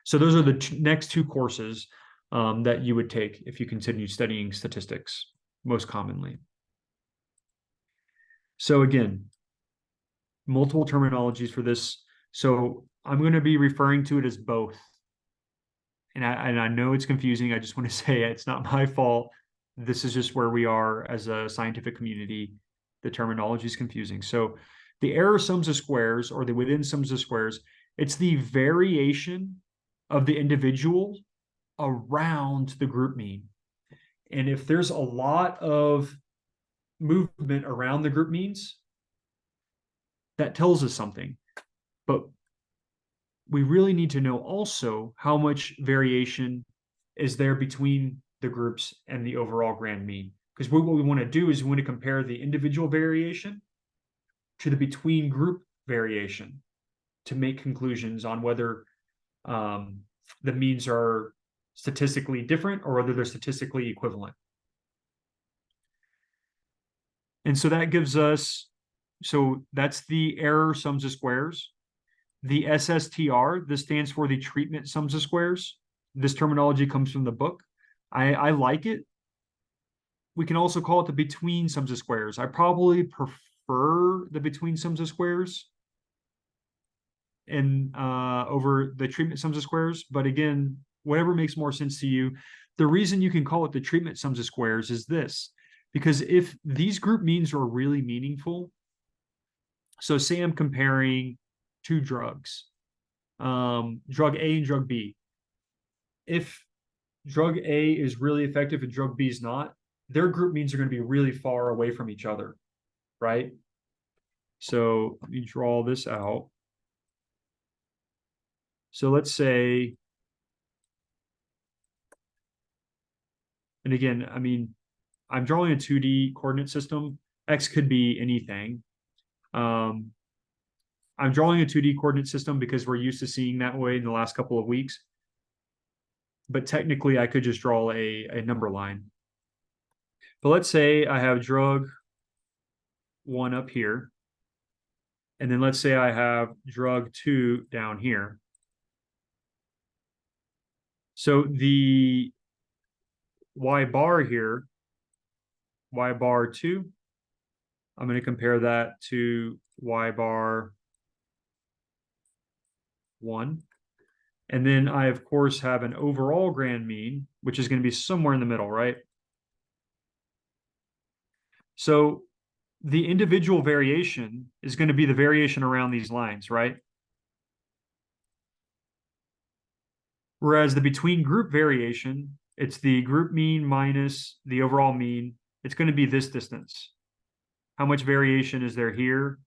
So those are the next two courses that you would take if you continue studying statistics, most commonly. So again, multiple terminologies for this. So I'm going to be referring to it as both. And I know it's confusing. I just want to say it's not my fault. This is just where we are as a scientific community. The terminology is confusing. So the error sums of squares, or the within sums of squares, it's the variation of the individual around the group mean. And if there's a lot of movement around the group means, that tells us something. But we really need to know also how much variation is there between the groups and the overall grand mean. Because what we want to do is we want to compare the individual variation to the between group variation to make conclusions on whether the means are statistically different or whether they're statistically equivalent. And so that gives us, so that's the error sums of squares. The SSTR, this stands for the treatment sums of squares. This terminology comes from the book. I like it. We can also call it the between sums of squares. I probably prefer the between sums of squares and over the treatment sums of squares. But again, whatever makes more sense to you. The reason you can call it the treatment sums of squares is this, because if these group means are really meaningful, so say I'm comparing two drugs, drug A and drug B. If drug A is really effective and drug B is not, their group means are going to be really far away from each other, right? So let me draw this out. So let's say, and again, I mean, I'm drawing a 2D coordinate system. X could be anything. I'm drawing a 2D coordinate system because we're used to seeing that way in the last couple of weeks. But technically, I could just draw a number line. But let's say I have drug 1 up here. And then let's say I have drug 2 down here. So the Y bar here, Y bar 2, I'm going to compare that to Y bar 1. And then I, of course, have an overall grand mean, which is going to be somewhere in the middle, right? So the individual variation is going to be the variation around these lines, right? Whereas the between group variation, it's the group mean minus the overall mean. It's going to be this distance. How much variation is there here?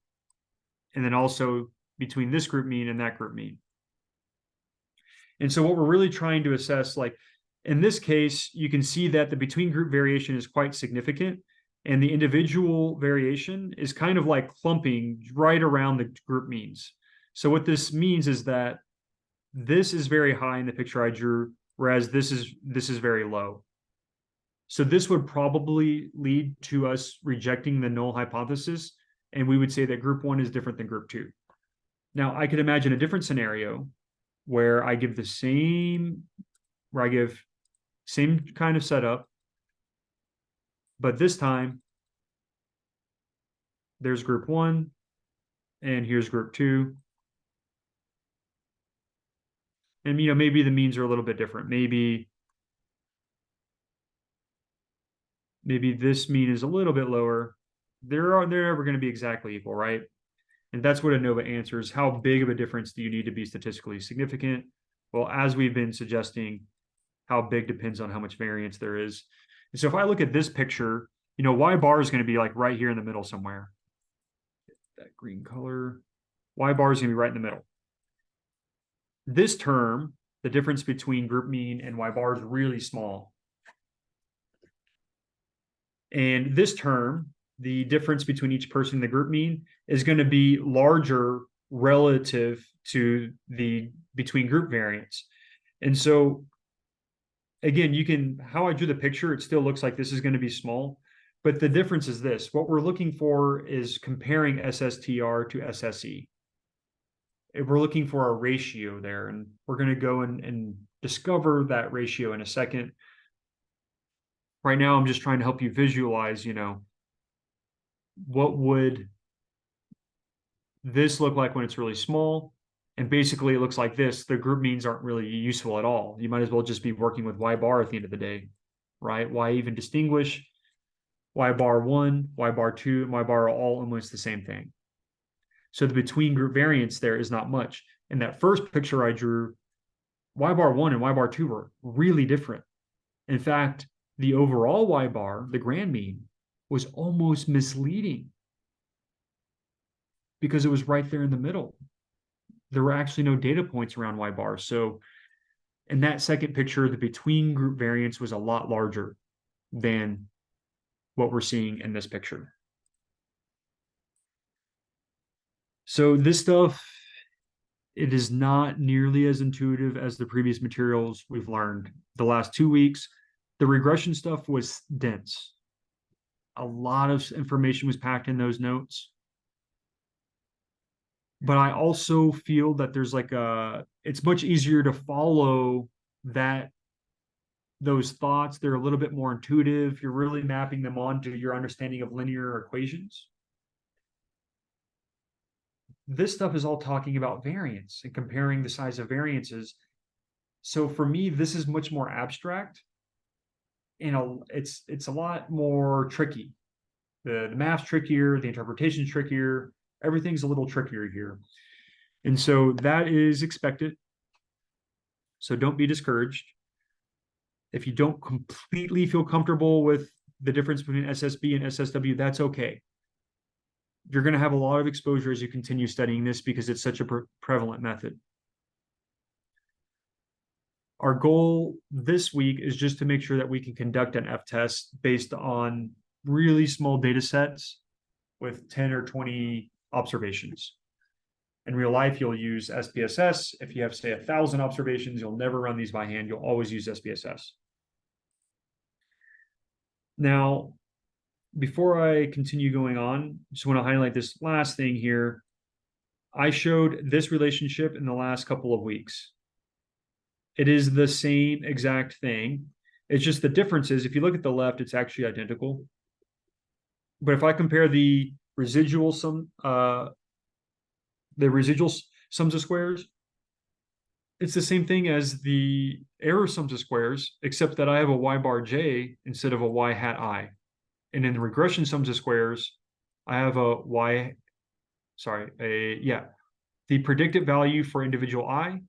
And then also between this group mean and that group mean. And so what we're really trying to assess, like in this case, you can see that the between group variation is quite significant. And the individual variation is kind of like clumping right around the group means. So what this means is that this is very high in the picture I drew, whereas this is very low. So this would probably lead to us rejecting the null hypothesis, and we would say that group 1 is different than group 2. Now, I could imagine a different scenario where I give same kind of setup, but this time there's group 1 and here's group 2. And maybe the means are a little bit different. Maybe this mean is a little bit lower. They're never going to be exactly equal, right? And that's what ANOVA answers. How big of a difference do you need to be statistically significant? Well, as we've been suggesting, how big depends on how much variance there is. And so if I look at this picture, Y bar is going to be like right here in the middle somewhere. That green color. Y bar is going to be right in the middle. This term, the difference between group mean and Y bar is really small. And this term, the difference between each person in the group mean, is going to be larger relative to the between group variance. And so, again, how I drew the picture, it still looks like this is going to be small. But the difference is this. What we're looking for is comparing SSTR to SSE. we're looking for a ratio there, and we're going to go and discover that ratio in a second. Right now, I'm just trying to help you visualize, what would this look like when it's really small? And basically, it looks like this. The group means aren't really useful at all. You might as well just be working with Y bar at the end of the day, right? Why even distinguish? Y bar one, Y bar two, and Y bar are all almost the same thing. So the between group variance there is not much. In that first picture I drew, Y bar one and Y bar two were really different. In fact, the overall Y bar, the grand mean, was almost misleading because it was right there in the middle. There were actually no data points around Y bar. So in that second picture, the between group variance was a lot larger than what we're seeing in this picture. So this stuff, it is not nearly as intuitive as the previous materials we've learned the last 2 weeks. The regression stuff was dense. A lot of information was packed in those notes. But I also feel that there's it's much easier to follow those thoughts. They're a little bit more intuitive. You're really mapping them onto your understanding of linear equations. This stuff is all talking about variance and comparing the size of variances. So for me, this is much more abstract, and it's a lot more tricky. The math's trickier, the interpretation's trickier, everything's a little trickier here. And so that is expected. So don't be discouraged. If you don't completely feel comfortable with the difference between SSB and SSW, that's okay. You're going to have a lot of exposure as you continue studying this because it's such a prevalent method. Our goal this week is just to make sure that we can conduct an F-test based on really small data sets with 10 or 20 observations. In real life, you'll use SPSS. If you have, say, 1,000 observations, you'll never run these by hand. You'll always use SPSS. Now, before I continue going on, just want to highlight this last thing here. I showed this relationship in the last couple of weeks. It is the same exact thing. It's just the difference is if you look at the left, it's actually identical. But if I compare the residual sums of squares, it's the same thing as the error sums of squares, except that I have a y bar j instead of a y hat I. And in the regression sums of squares, I have the predicted value for individual I.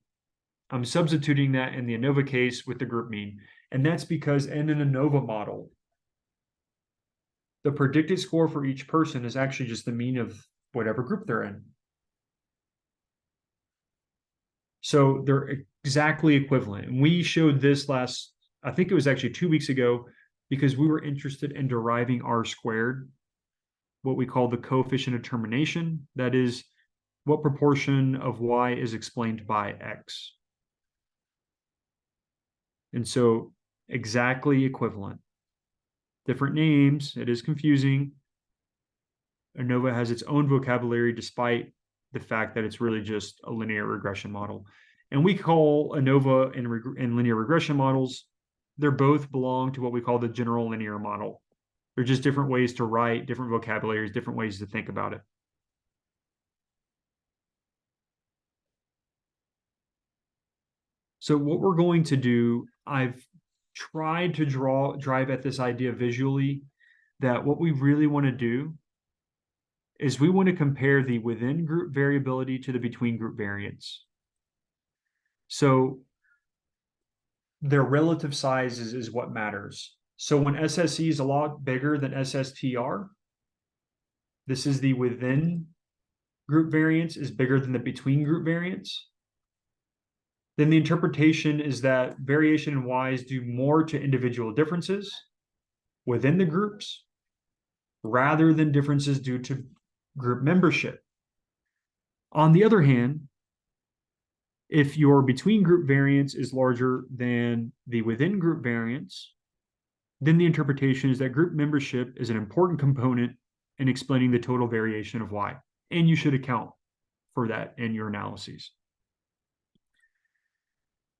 I'm substituting that in the ANOVA case with the group mean. And that's because in an ANOVA model, the predicted score for each person is actually just the mean of whatever group they're in. So they're exactly equivalent. And we showed this I think it was actually 2 weeks ago, because we were interested in deriving R squared, what we call the coefficient of termination. That is, what proportion of Y is explained by X. And so exactly equivalent. Different names, it is confusing. ANOVA has its own vocabulary despite the fact that it's really just a linear regression model. And we call ANOVA and linear regression models, they both belong to what we call the general linear model. They're just different ways to write, different vocabularies, different ways to think about it. So what we're going to do, I've tried to drive at this idea visually, that what we really want to do is we want to compare the within group variability to the between group variance. So their relative sizes is what matters. So when SSE is a lot bigger than SSTR, this is the within group variance is bigger than the between group variance. Then the interpretation is that variation in Y's do more to individual differences within the groups rather than differences due to group membership. On the other hand, if your between group variance is larger than the within group variance, then the interpretation is that group membership is an important component in explaining the total variation of Y, and you should account for that in your analyses.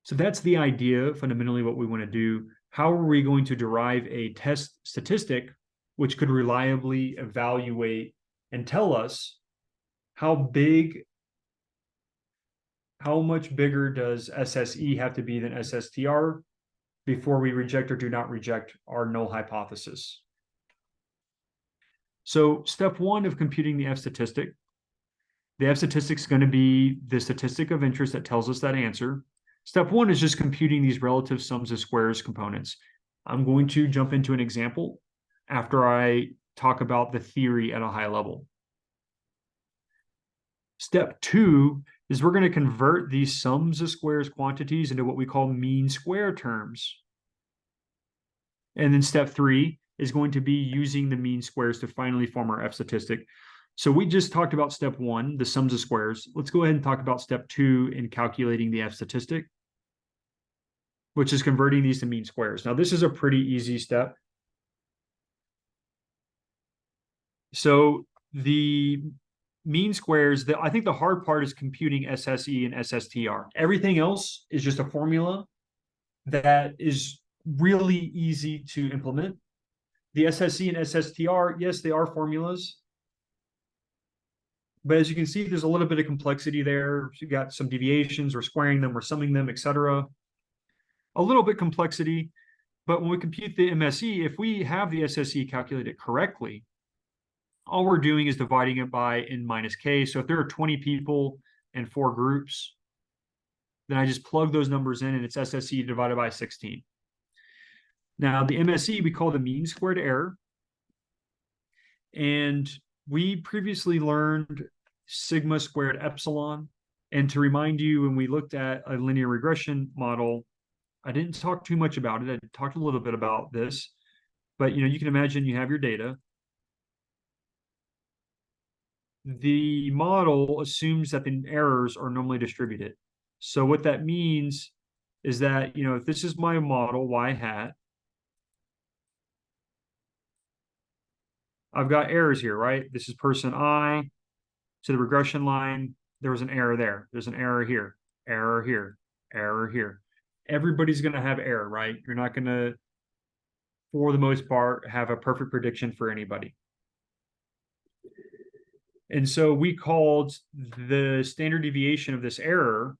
So that's the idea, fundamentally, what we want to do. How are we going to derive a test statistic which could reliably evaluate and tell us how much bigger does SSE have to be than SSTR before we reject or do not reject our null hypothesis? So step one of computing the F statistic, the F statistic is going to be the statistic of interest that tells us that answer. Step one is just computing these relative sums of squares components. I'm going to jump into an example after I talk about the theory at a high level. Step two is we're going to convert these sums of squares quantities into what we call mean square terms. And then step three is going to be using the mean squares to finally form our F statistic. So we just talked about step one, the sums of squares. Let's go ahead and talk about step two in calculating the F statistic, which is converting these to mean squares. Now, this is a pretty easy step. So the mean squares, I think the hard part is computing SSE and SSTR. Everything else is just a formula that is really easy to implement. The SSE and SSTR, yes, they are formulas. But as you can see, there's a little bit of complexity there. You got some deviations, or squaring them, or summing them, etc. A little bit complexity. But when we compute the MSE, if we have the SSE calculated correctly, all we're doing is dividing it by n minus k. So if there are 20 people and 4 groups, then I just plug those numbers in and it's SSE divided by 16. Now the MSE we call the mean squared error. And we previously learned sigma squared epsilon. And to remind you, when we looked at a linear regression model, I didn't talk too much about it. I talked a little bit about this, but you can imagine you have your data. The model assumes that the errors are normally distributed. So what that means is that, if this is my model, y hat, I've got errors here, right? This is person I to the regression line. There was an error there. There's an error here, error here, error here. Everybody's going to have error, right? You're not going to, for the most part, have a perfect prediction for anybody. And so we called the standard deviation of this error.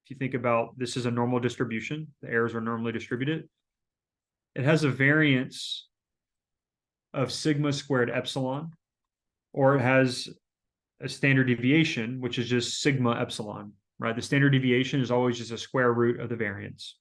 If you think about this is a normal distribution, the errors are normally distributed. It has a variance of sigma squared epsilon, or it has a standard deviation, which is just sigma epsilon, right? The standard deviation is always just a square root of the variance.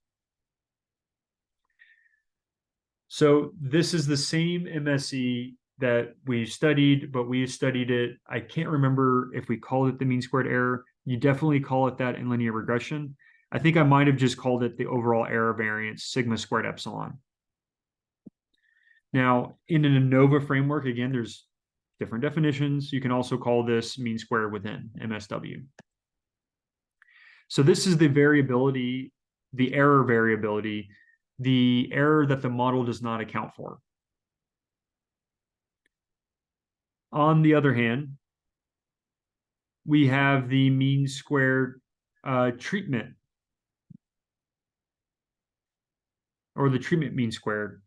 So this is the same MSE that we studied, but we studied it. I can't remember if we called it the mean squared error. You definitely call it that in linear regression. I think I might have just called it the overall error variance, sigma squared epsilon. Now, in an ANOVA framework, again, there's different definitions. You can also call this mean square within MSW. So this is the variability, the error variability, the error that the model does not account for. On the other hand, we have the mean squared treatment, or the treatment mean squared.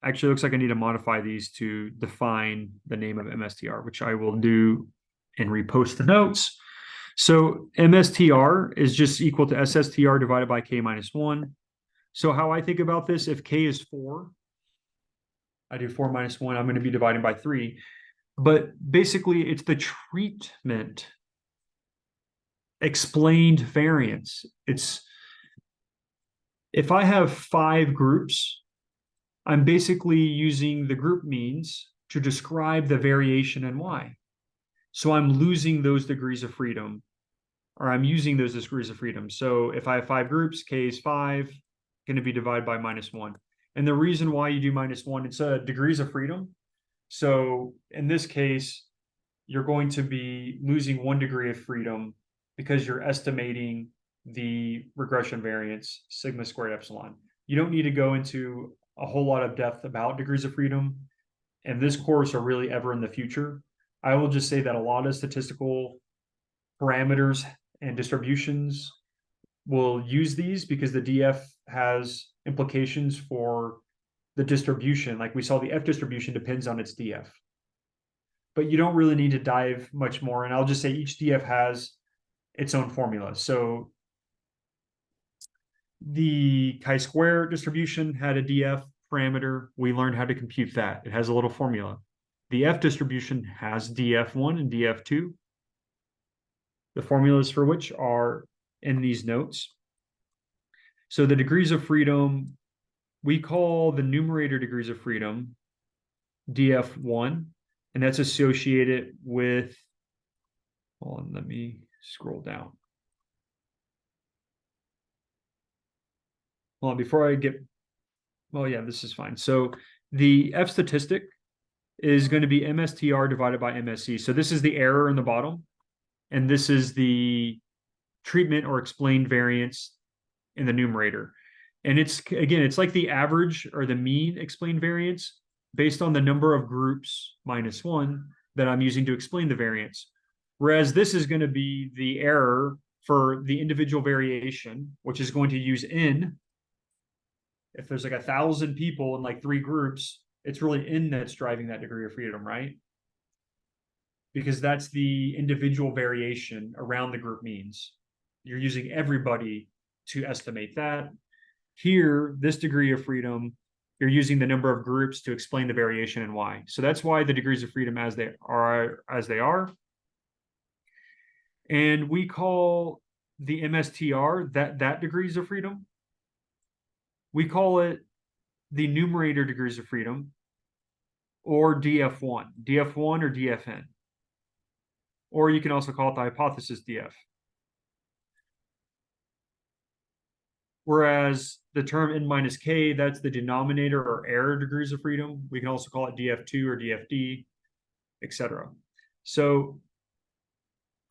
Actually, it looks like I need to modify these to define the name of MSTR, which I will do and repost the notes. So MSTR is just equal to SSTR divided by k minus 1. So how I think about this, if k is 4, I do 4 minus 1, I'm going to be dividing by 3. But basically, it's the treatment explained variance. It's if I have 5 groups, I'm basically using the group means to describe the variation in y. So I'm losing those degrees of freedom, or I'm using those degrees of freedom. So if I have 5 groups, k is 5, going to be divided by minus 1. And the reason why you do minus 1, it's degrees of freedom. So in this case, you're going to be losing 1 degree of freedom because you're estimating the regression variance, sigma squared epsilon. You don't need to go into a whole lot of depth about degrees of freedom in this course or really ever in the future. I will just say that a lot of statistical parameters and distributions will use these because the DF has implications for the distribution. Like we saw, the F distribution depends on its DF. But you don't really need to dive much more. And I'll just say each DF has its own formula. So the chi-square distribution had a DF parameter. We learned how to compute that. It has a little formula. The F distribution has DF1 and DF2. The formulas for which are in these notes. So the degrees of freedom, we call the numerator degrees of freedom DF1, and that's associated with, hold on, let me scroll down. Hold on, before I get, well, yeah, this is fine. So the F statistic is going to be MSTR divided by MSE. So this is the error in the bottom, and this is the treatment or explained variance in the numerator. And it's, again, it's like the average or the mean explained variance based on the number of groups minus one that I'm using to explain the variance. Whereas this is going to be the error for the individual variation, which is going to use N. If there's like 1,000 people in like 3 groups, it's really N that's driving that degree of freedom, right? Because that's the individual variation around the group means. You're using everybody to estimate that. Here, this degree of freedom, you're using the number of groups to explain the variation and why. So that's why the degrees of freedom as they are. And we call the MSTR, that degrees of freedom, we call it the numerator degrees of freedom, or DF1 or DFN. Or you can also call it the hypothesis DF. Whereas the term N minus K, that's the denominator or error degrees of freedom. We can also call it DF2 or DFD, etc. So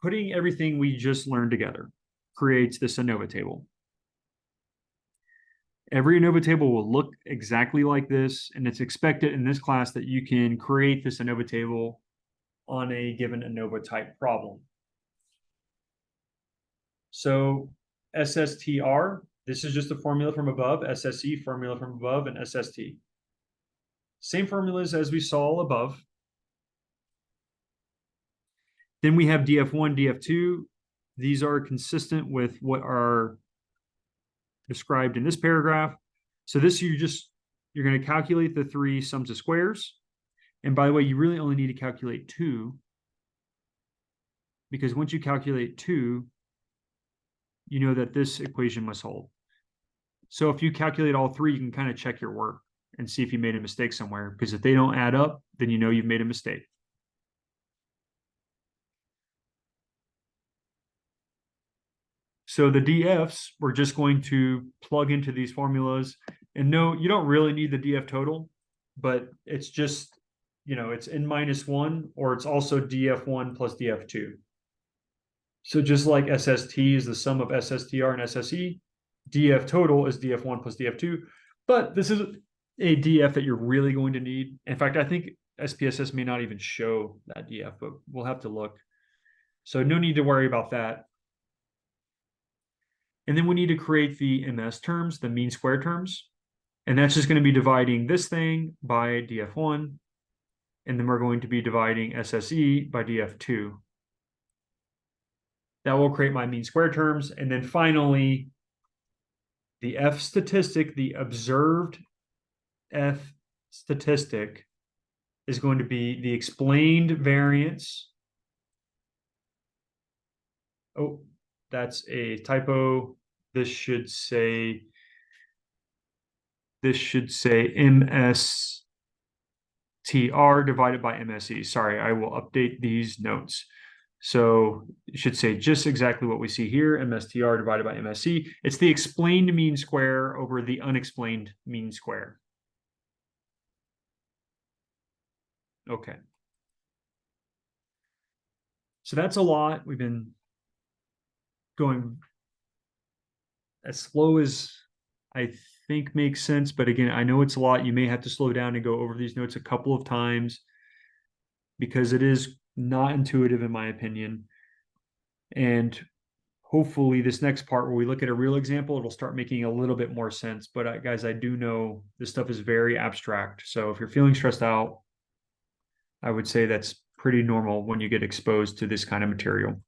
putting everything we just learned together creates this ANOVA table. Every ANOVA table will look exactly like this, and it's expected in this class that you can create this ANOVA table on a given ANOVA type problem. So SSTR, this is just a formula from above, SSE, formula from above, and SST. Same formulas as we saw above. Then we have DF1, DF2. These are consistent with what are described in this paragraph. So this, you're going to calculate the 3 sums of squares. And by the way, you really only need to calculate 2, because once you calculate 2, you know that this equation must hold. So if you calculate all 3, you can kind of check your work and see if you made a mistake somewhere, because if they don't add up, then you know you've made a mistake. So the DFs, we're just going to plug into these formulas. And no, you don't really need the DF total, but it's just, it's N minus 1, or it's also DF1 plus DF2. So just like SST is the sum of SSTR and SSE, DF total is DF1 plus DF2. But this is a DF that you're really going to need. In fact, I think SPSS may not even show that DF, but we'll have to look. So no need to worry about that. And then we need to create the MS terms, the mean square terms. And that's just going to be dividing this thing by DF1. And then we're going to be dividing SSE by DF2. That will create my mean square terms. And then finally, the F statistic, the observed F statistic, is going to be the explained variance. Oh, that's a typo. This should say MSTR divided by MSE. Sorry, I will update these notes. So it should say just exactly what we see here, MSTR divided by MSE. It's the explained mean square over the unexplained mean square. Okay. So that's a lot. We've been going as slow as I think makes sense. But again, I know it's a lot. You may have to slow down and go over these notes a couple of times because it is not intuitive in my opinion. And hopefully this next part where we look at a real example, it'll start making a little bit more sense. But guys, I do know this stuff is very abstract. So if you're feeling stressed out, I would say that's pretty normal when you get exposed to this kind of material.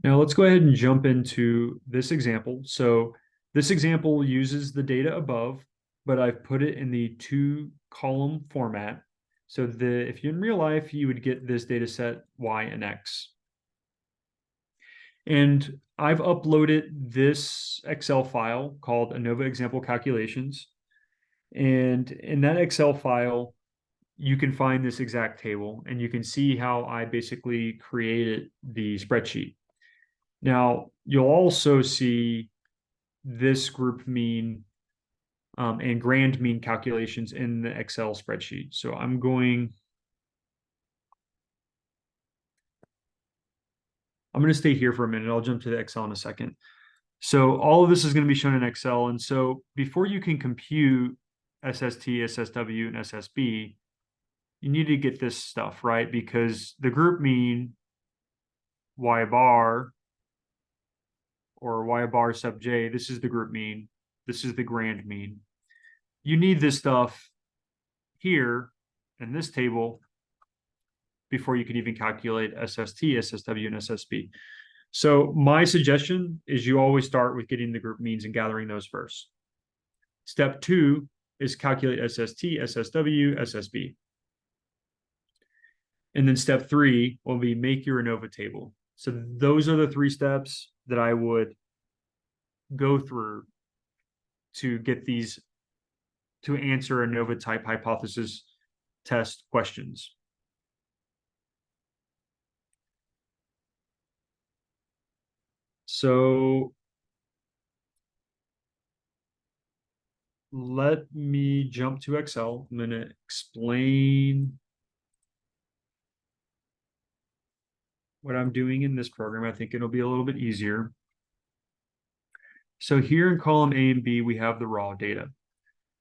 Now let's go ahead and jump into this example. So this example uses the data above, but I've put it in the 2-column format. So if you're in real life, you would get this data set Y and X. And I've uploaded this Excel file called ANOVA example calculations. And in that Excel file, you can find this exact table and you can see how I basically created the spreadsheet. Now, you'll also see this group mean and grand mean calculations in the Excel spreadsheet. So I'm going to stay here for a minute. I'll jump to the Excel in a second. So all of this is going to be shown in Excel. And so before you can compute SST, SSW, and SSB, you need to get this stuff, right? Because the group mean Y bar or Y bar sub J, this is the group mean. This is the grand mean. You need this stuff here in this table before you can even calculate SST, SSW, and SSB. So my suggestion is you always start with getting the group means and gathering those first. Step 2 is calculate SST, SSW, SSB. And then step 3 will be make your ANOVA table. So those are the 3 steps that I would go through to get these to answer ANOVA type hypothesis test questions. So let me jump to Excel. I'm going to explain what I'm doing in this program. I think it'll be a little bit easier. So here in column A and B, we have the raw data.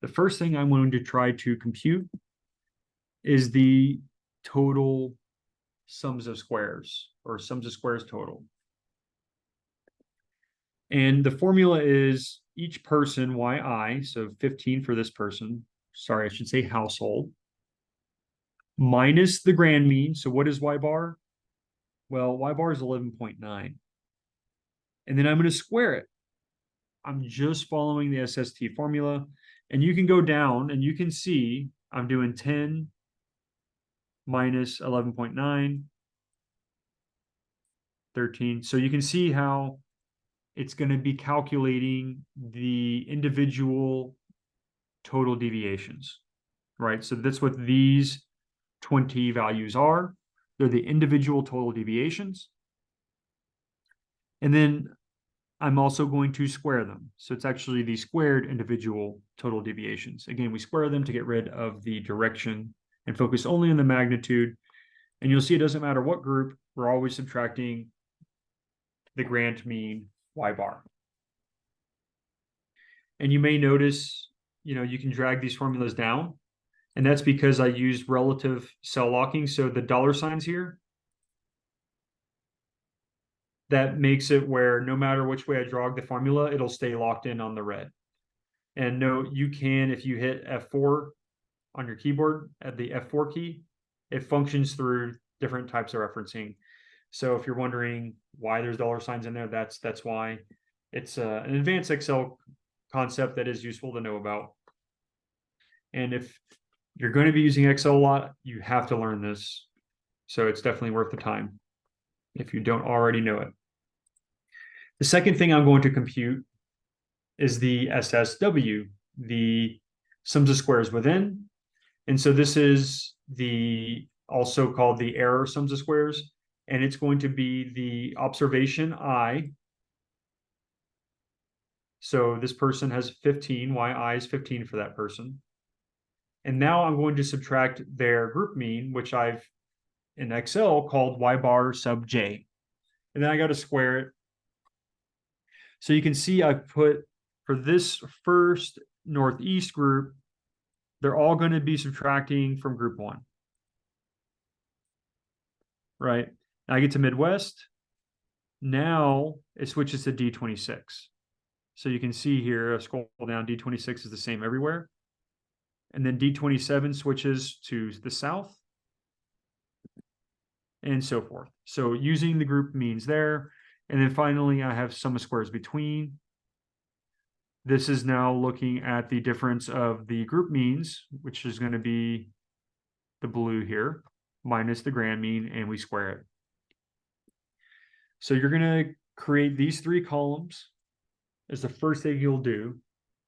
The first thing I'm going to try to compute is the total sums of squares or sums of squares total. And the formula is each person, yi, so 15 for this person, sorry, I should say household, minus the grand mean. So what is y bar? Well, y bar is 11.9. And then I'm going to square it. I'm just following the SST formula. And you can go down and you can see I'm doing 10 minus 11.9, 13. So you can see how it's going to be calculating the individual total deviations, right? So that's what these 20 values are. They're the individual total deviations. And then I'm also going to square them. So it's actually the squared individual total deviations. Again, we square them to get rid of the direction and focus only on the magnitude. And you'll see it doesn't matter what group, we're always subtracting the grand mean y bar. And you may notice, you can drag these formulas down. And that's because I used relative cell locking. So the dollar signs here, that makes it where no matter which way I drag the formula, it'll stay locked in on the red. And note, you can, if you hit F4 on your keyboard at the F4 key, it functions through different types of referencing. So if you're wondering why there's dollar signs in there, that's why. It's an advanced Excel concept that is useful to know about. And if you're going to be using Excel a lot, you have to learn this. So it's definitely worth the time if you don't already know it. The second thing I'm going to compute is the SSW, the sums of squares within. And so this is also called the error sums of squares. And it's going to be the observation I. So this person has 15, yi is 15 for that person. And now I'm going to subtract their group mean, which I've in Excel called y bar sub j. And then I got to square it. So you can see I put for this first Northeast group, they're all going to be subtracting from group 1. Right. I get to Midwest. Now it switches to D26. So you can see here, scroll down, D26 is the same everywhere. And then D27 switches to the South, and so forth. So using the group means there. And then finally, I have sum of squares between. This is now looking at the difference of the group means, which is going to be the blue here, minus the grand mean, and we square it. So you're going to create these three columns as the first thing you'll do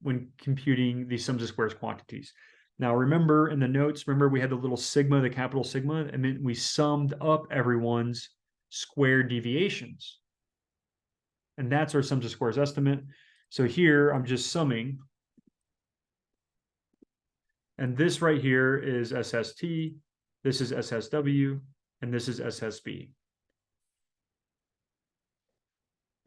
when computing the sums of squares quantities. Now, remember in the notes, remember we had the little sigma, the capital sigma, and then we summed up everyone's square deviations. And that's our sums of squares estimate. So here I'm just summing. And this right here is SST, this is SSW, and this is SSB.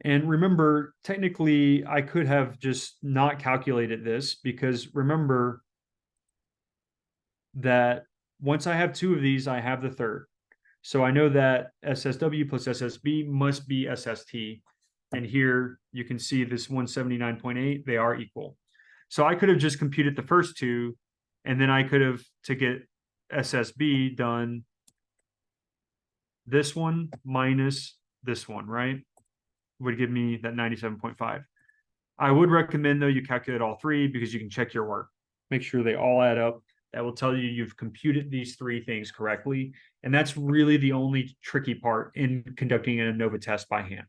And remember, technically, I could have just not calculated this because remember that once I have two of these, I have the third. So I know that SSW plus SSB must be SST. And here you can see this 179.8, they are equal. So I could have just computed the first two, and then I could have, to get SSB done, this one minus this one, right? Would give me that 97.5. I would recommend, though, you calculate all three because you can check your work. Make sure they all add up. That will tell you you've computed these three things correctly. And that's really the only tricky part in conducting an ANOVA test by hand.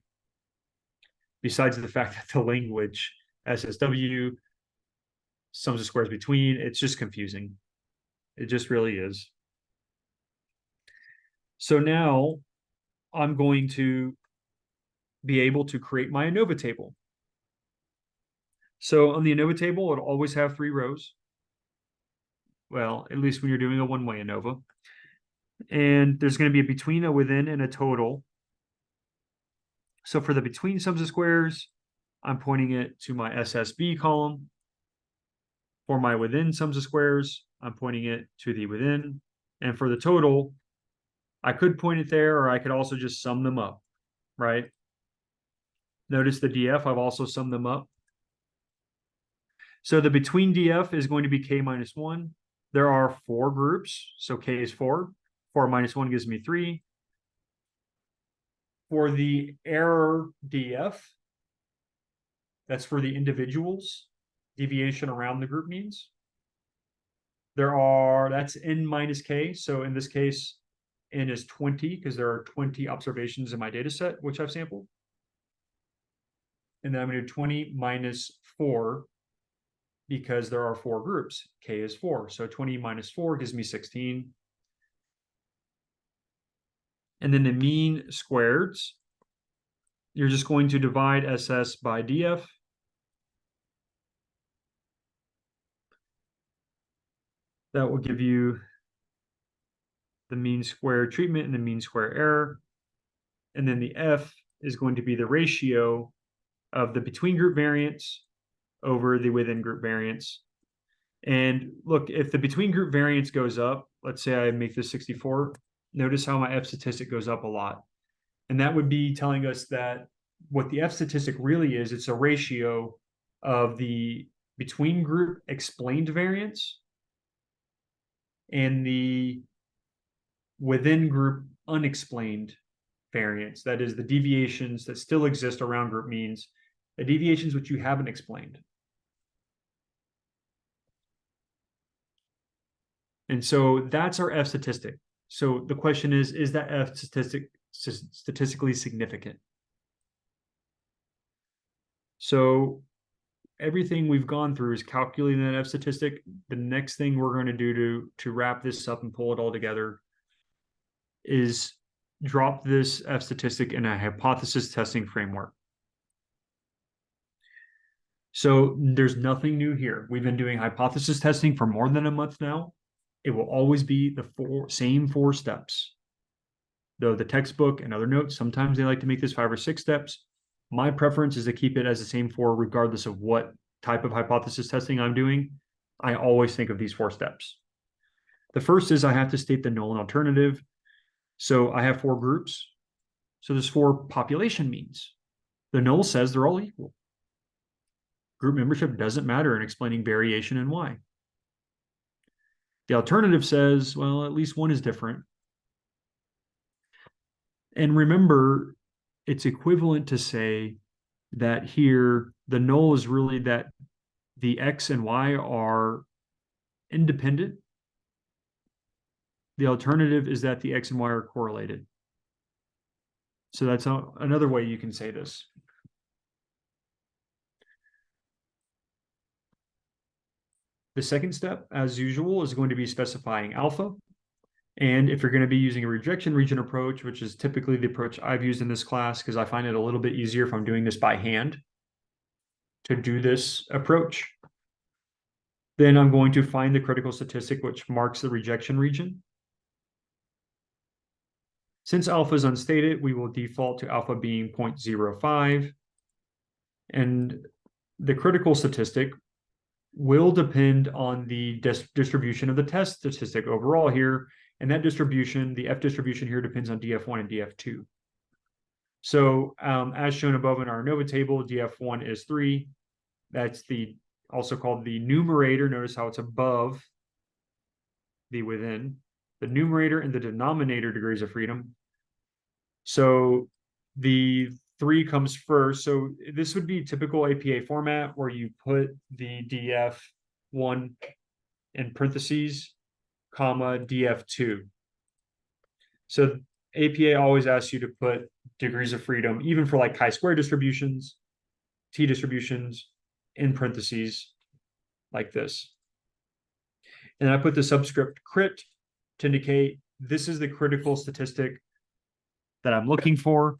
Besides the fact that the language, SSW, sums of squares between, it's just confusing. It just really is. So now I'm going to be able to create my ANOVA table. So on the ANOVA table, it'll always have 3 rows. Well, at least when you're doing a one-way ANOVA. And there's going to be a between, a within, and a total. So for the between sums of squares, I'm pointing it to my SSB column. For my within sums of squares, I'm pointing it to the within. And for the total, I could point it there, or I could also just sum them up, right? Notice the DF, I've also summed them up. So the between DF is going to be K minus 1. There are 4 groups, so K is 4. 4 minus 1 gives me 3. For the error DF, that's for the individuals, deviation around the group means. That's N minus K. So in this case, N is 20 because there are 20 observations in my data set, which I've sampled. And then I'm going to do 20 minus 4 because there are 4 groups. K is 4. So 20 minus 4 gives me 16. And then the mean squareds, you're just going to divide SS by DF. That will give you the mean square treatment and the mean square error. And then the F is going to be the ratio of the between group variance over the within group variance. And look, if the between group variance goes up, let's say I make this 64, notice how my F statistic goes up a lot. And that would be telling us that what the F statistic really is, it's a ratio of the between group explained variance and the within group unexplained variance. That is the deviations that still exist around group means, the deviations which you haven't explained. And so that's our F statistic. So the question is that F statistic statistically significant? So everything we've gone through is calculating that F statistic. The next thing we're going to do to wrap this up and pull it all together is drop this F statistic in a hypothesis testing framework. So there's nothing new here. We've been doing hypothesis testing for more than a month now. It will always be the same 4 steps. Though the textbook and other notes, sometimes they like to make this 5 or 6 steps. My preference is to keep it as the same 4, regardless of what type of hypothesis testing I'm doing. I always think of these 4 steps. The first is I have to state the null and alternative. So I have 4 groups. So there's 4 population means. The null says they're all equal. Group membership doesn't matter in explaining variation in Y. The alternative says, well, at least one is different. And remember, it's equivalent to say that here the null is really that the X and Y are independent. The alternative is that the X and Y are correlated. So that's another way you can say this. The second step, as usual, is going to be specifying alpha. And if you're going to be using a rejection region approach, which is typically the approach I've used in this class, because I find it a little bit easier if I'm doing this by hand to do this approach, then I'm going to find the critical statistic which marks the rejection region. Since alpha is unstated, we will default to alpha being 0.05. And the critical statistic will depend on the distribution of the test statistic overall here. And that distribution, the F distribution here, depends on DF1 and DF2. So as shown above in our ANOVA table, DF1 is 3. That's also called the numerator. Notice how it's above the within. The numerator and the denominator degrees of freedom. So the 3 comes first. So this would be typical APA format where you put the DF1 in parentheses, comma, DF2. So APA always asks you to put degrees of freedom, even for like chi-square distributions, T distributions, in parentheses like this. And I put the subscript crit to indicate this is the critical statistic that I'm looking for.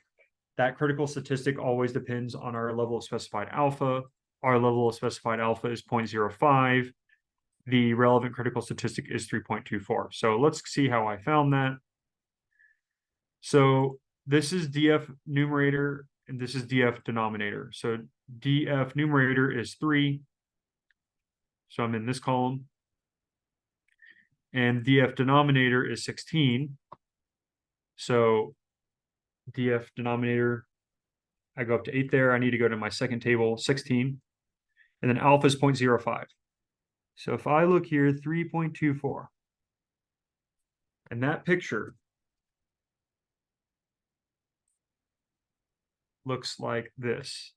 That critical statistic always depends on our level of specified alpha. Our level of specified alpha is 0.05. The relevant critical statistic is 3.24. So let's see how I found that. So this is DF numerator and this is DF denominator. So DF numerator is 3. So I'm in this column. And DF denominator is 16. So DF denominator, I go up to 8 there. I need to go to my second table, 16. And then alpha is 0.05. So if I look here, 3.24. And that picture looks like this.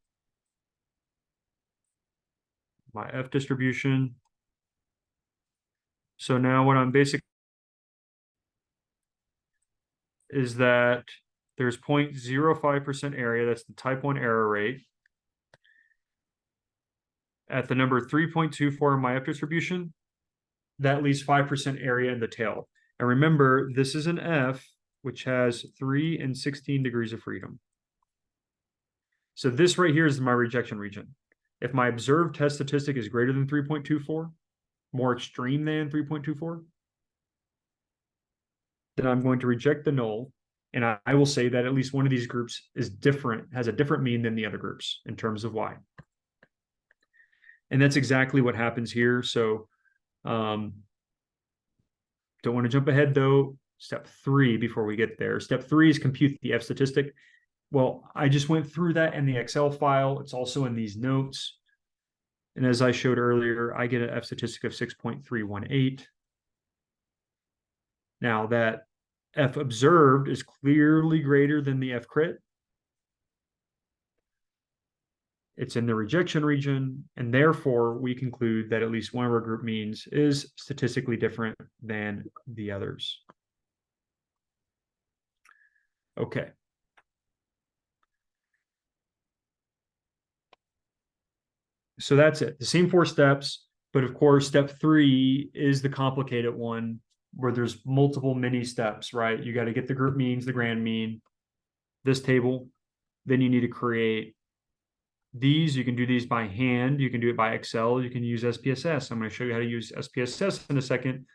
My F distribution. So now what I'm basically is that there's 0.05% area. That's the type 1 error rate. At the number 3.24 in my F distribution, that leaves 5% area in the tail. And remember, this is an F, which has 3 and 16 degrees of freedom. So this right here is my rejection region. If my observed test statistic is greater than 3.24, more extreme than 3.24, then I'm going to reject the null. And I will say that at least one of these groups is different, has a different mean than the other groups in terms of Y. And that's exactly what happens here. So don't want to jump ahead though. Step 3 before we get there. Step 3 is compute the F statistic. Well, I just went through that in the Excel file. It's also in these notes. And as I showed earlier, I get an F statistic of 6.318. Now that F observed is clearly greater than the F crit. It's in the rejection region, and therefore we conclude that at least one of our group means is statistically different than the others. Okay. So that's it. The same 4 steps, but of course, step 3 is the complicated one where there's multiple mini steps, right? You got to get the group means, the grand mean, this table. Then you need to create these. You can do these by hand. You can do it by Excel. You can use SPSS. I'm going to show you how to use SPSS in a second.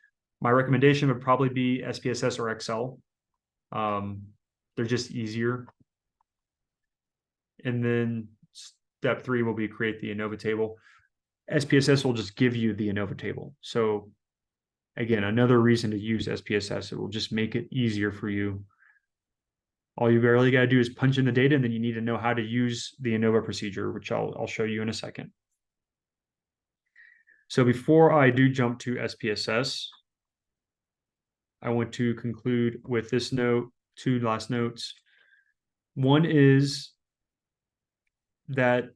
My recommendation would probably be SPSS or Excel. They're just easier. And then step 3 will be create the ANOVA table. SPSS will just give you the ANOVA table. So again, another reason to use SPSS, it will just make it easier for you All you barely got to do is punch in the data, and then you need to know how to use the ANOVA procedure, which I'll show you in a second. So before I do jump to SPSS, I want to conclude with this note, two last notes. One is that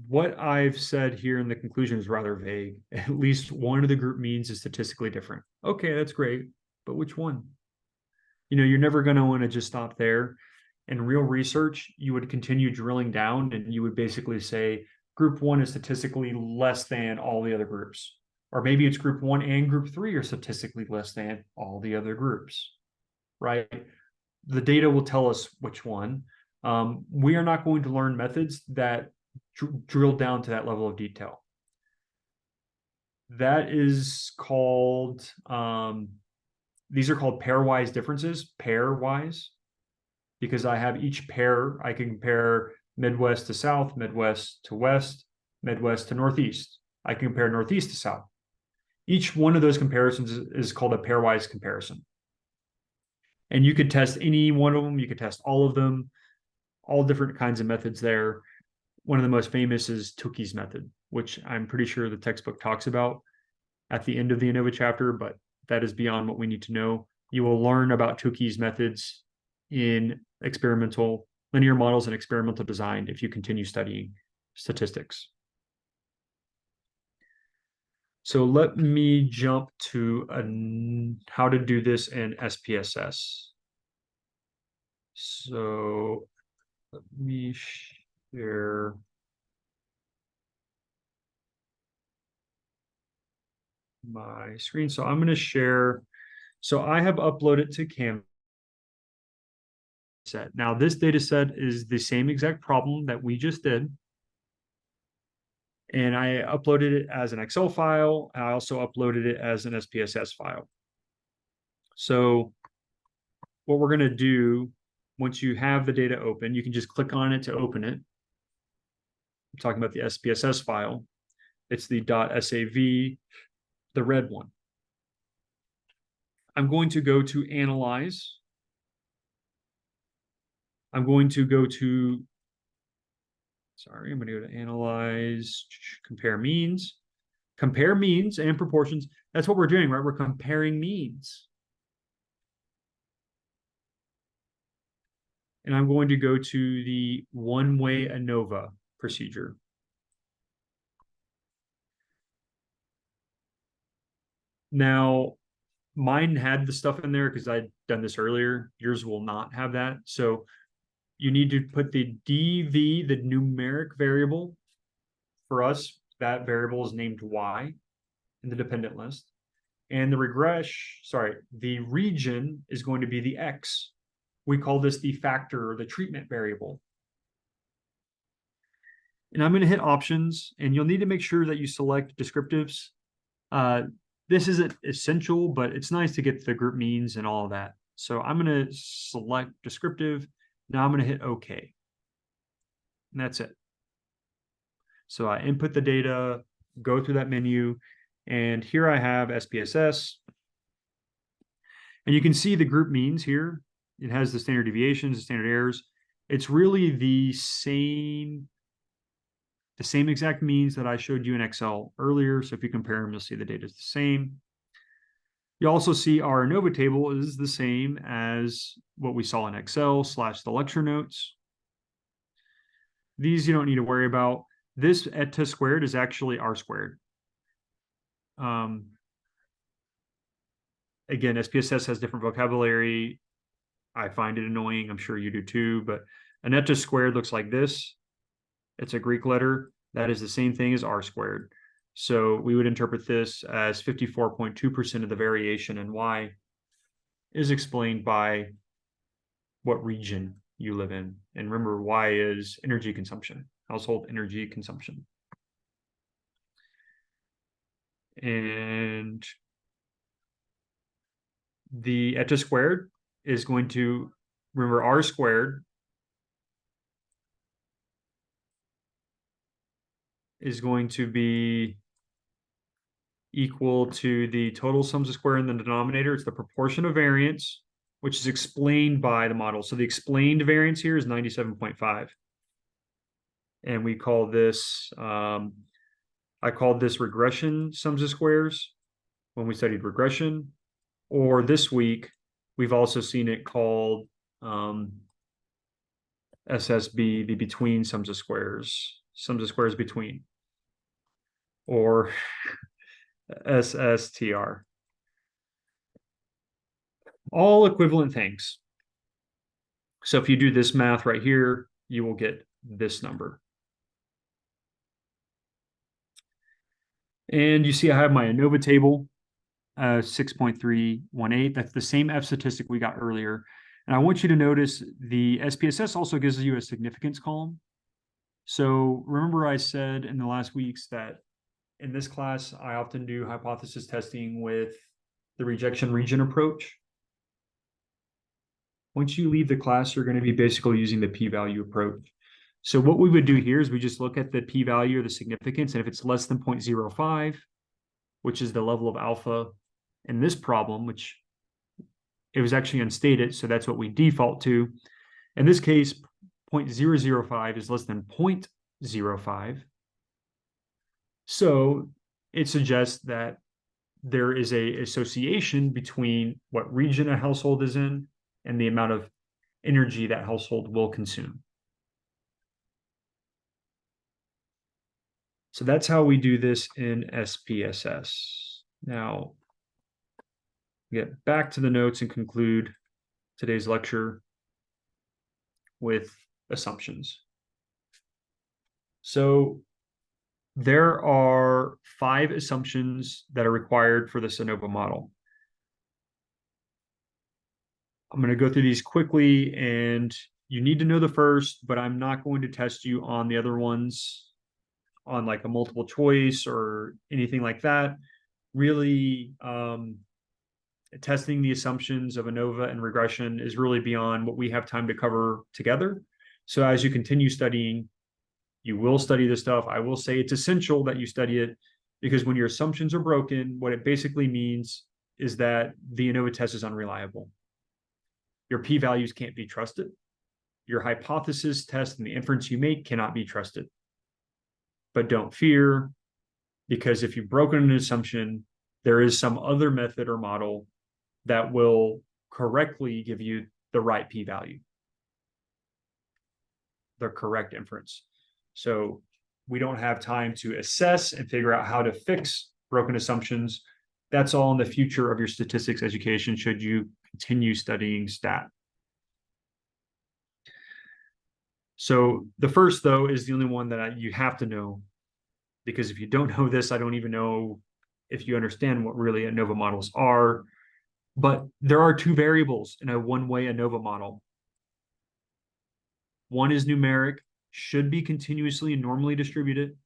what I've said here in the conclusion is rather vague. At least one of the group means is statistically different. Okay, that's great, but which one? You're never going to want to just stop there. In real research, you would continue drilling down and you would basically say group one is statistically less than all the other groups. Or maybe it's group one and group three are statistically less than all the other groups, right? The data will tell us which one. We are not going to learn methods that drill down to that level of detail. That is called, these are called pairwise differences, pairwise, because I have each pair, I can compare Midwest to South, Midwest to West, Midwest to Northeast. I can compare Northeast to South. Each one of those comparisons is called a pairwise comparison. And you could test any one of them, you could test all of them, all different kinds of methods there. One of the most famous is Tukey's method, which I'm pretty sure the textbook talks about at the end of the ANOVA chapter, but that is beyond what we need to know. You will learn about Tukey's methods in experimental linear models and experimental design if you continue studying statistics. So let me jump to how to do this in SPSS. So let me share my screen. So I'm going to share. So I have uploaded to Canvas. Now this data set is the same exact problem that we just did. And I uploaded it as an Excel file. I also uploaded it as an SPSS file. So what we're going to do, once you have the data open, you can just click on it to open it. I'm talking about the SPSS file. It's the .sav, the red one. I'm going to go to Analyze. I'm going to go to, sorry, I'm going to go to Analyze, Compare Means. Compare means and proportions. That's what we're doing, right? We're comparing means. And I'm going to go to the one-way ANOVA procedure. Now, mine had the stuff in there because I'd done this earlier. Yours will not have that. So you need to put the DV, the numeric variable. For us, that variable is named Y in the dependent list. And the region is going to be the X. We call this the factor or the treatment variable. And I'm going to hit options, and you'll need to make sure that you select descriptives. This isn't essential, but it's nice to get the group means and all of that. So I'm going to select descriptive. Now I'm going to hit OK. And that's it. So I input the data, go through that menu, and here I have SPSS. And you can see the group means here. It has the standard deviations, the standard errors. It's really the same exact means that I showed you in Excel earlier. So if you compare them, you'll see the data is the same. You also see our ANOVA table is the same as what we saw in Excel / the lecture notes. These you don't need to worry about. This eta squared is actually R squared. Again, SPSS has different vocabulary. I find it annoying. I'm sure you do too, but an eta squared looks like this. It's a Greek letter. That is the same thing as R squared. So we would interpret this as 54.2% of the variation in Y is explained by what region you live in. And remember, Y is energy consumption, household energy consumption. And the eta squared is going to, remember, R squared is going to be equal to the total sums of square in the denominator. It's the proportion of variance which is explained by the model. So the explained variance here is 97.5. And we call this, I called this regression sums of squares when we studied regression. Or this week, we've also seen it called SSB, the between sums of squares between, or SSTR. All equivalent things. So if you do this math right here, you will get this number. And you see I have my ANOVA table, 6.318. That's the same F statistic we got earlier. And I want you to notice the SPSS also gives you a significance column. So remember I said in the last weeks that in this class, I often do hypothesis testing with the rejection region approach. Once you leave the class, you're going to be basically using the p-value approach. So what we would do here is we just look at the p-value or the significance, and if it's less than 0.05, which is the level of alpha in this problem, which it was actually unstated, so that's what we default to. In this case, 0.005 is less than 0.05. So it suggests that there is an association between what region a household is in and the amount of energy that household will consume. So that's how we do this in SPSS. Now, get back to the notes and conclude today's lecture with assumptions. So there are 5 assumptions that are required for this ANOVA model. I'm going to go through these quickly, and you need to know the first, but I'm not going to test you on the other ones on like a multiple choice or anything like that. Really, testing the assumptions of ANOVA and regression is really beyond what we have time to cover together. So as you continue studying, you will study this stuff. I will say it's essential that you study it, because when your assumptions are broken, what it basically means is that the ANOVA test is unreliable. Your p-values can't be trusted. Your hypothesis test and the inference you make cannot be trusted. But don't fear, because if you've broken an assumption, there is some other method or model that will correctly give you the right p-value, the correct inference. So we don't have time to assess and figure out how to fix broken assumptions. That's all in the future of your statistics education, should you continue studying stat. So the first, though, is the only one that you have to know, because if you don't know this, I don't even know if you understand what really ANOVA models are. But there are 2 variables in a one-way ANOVA model. One is numeric, should be continuously and normally distributed.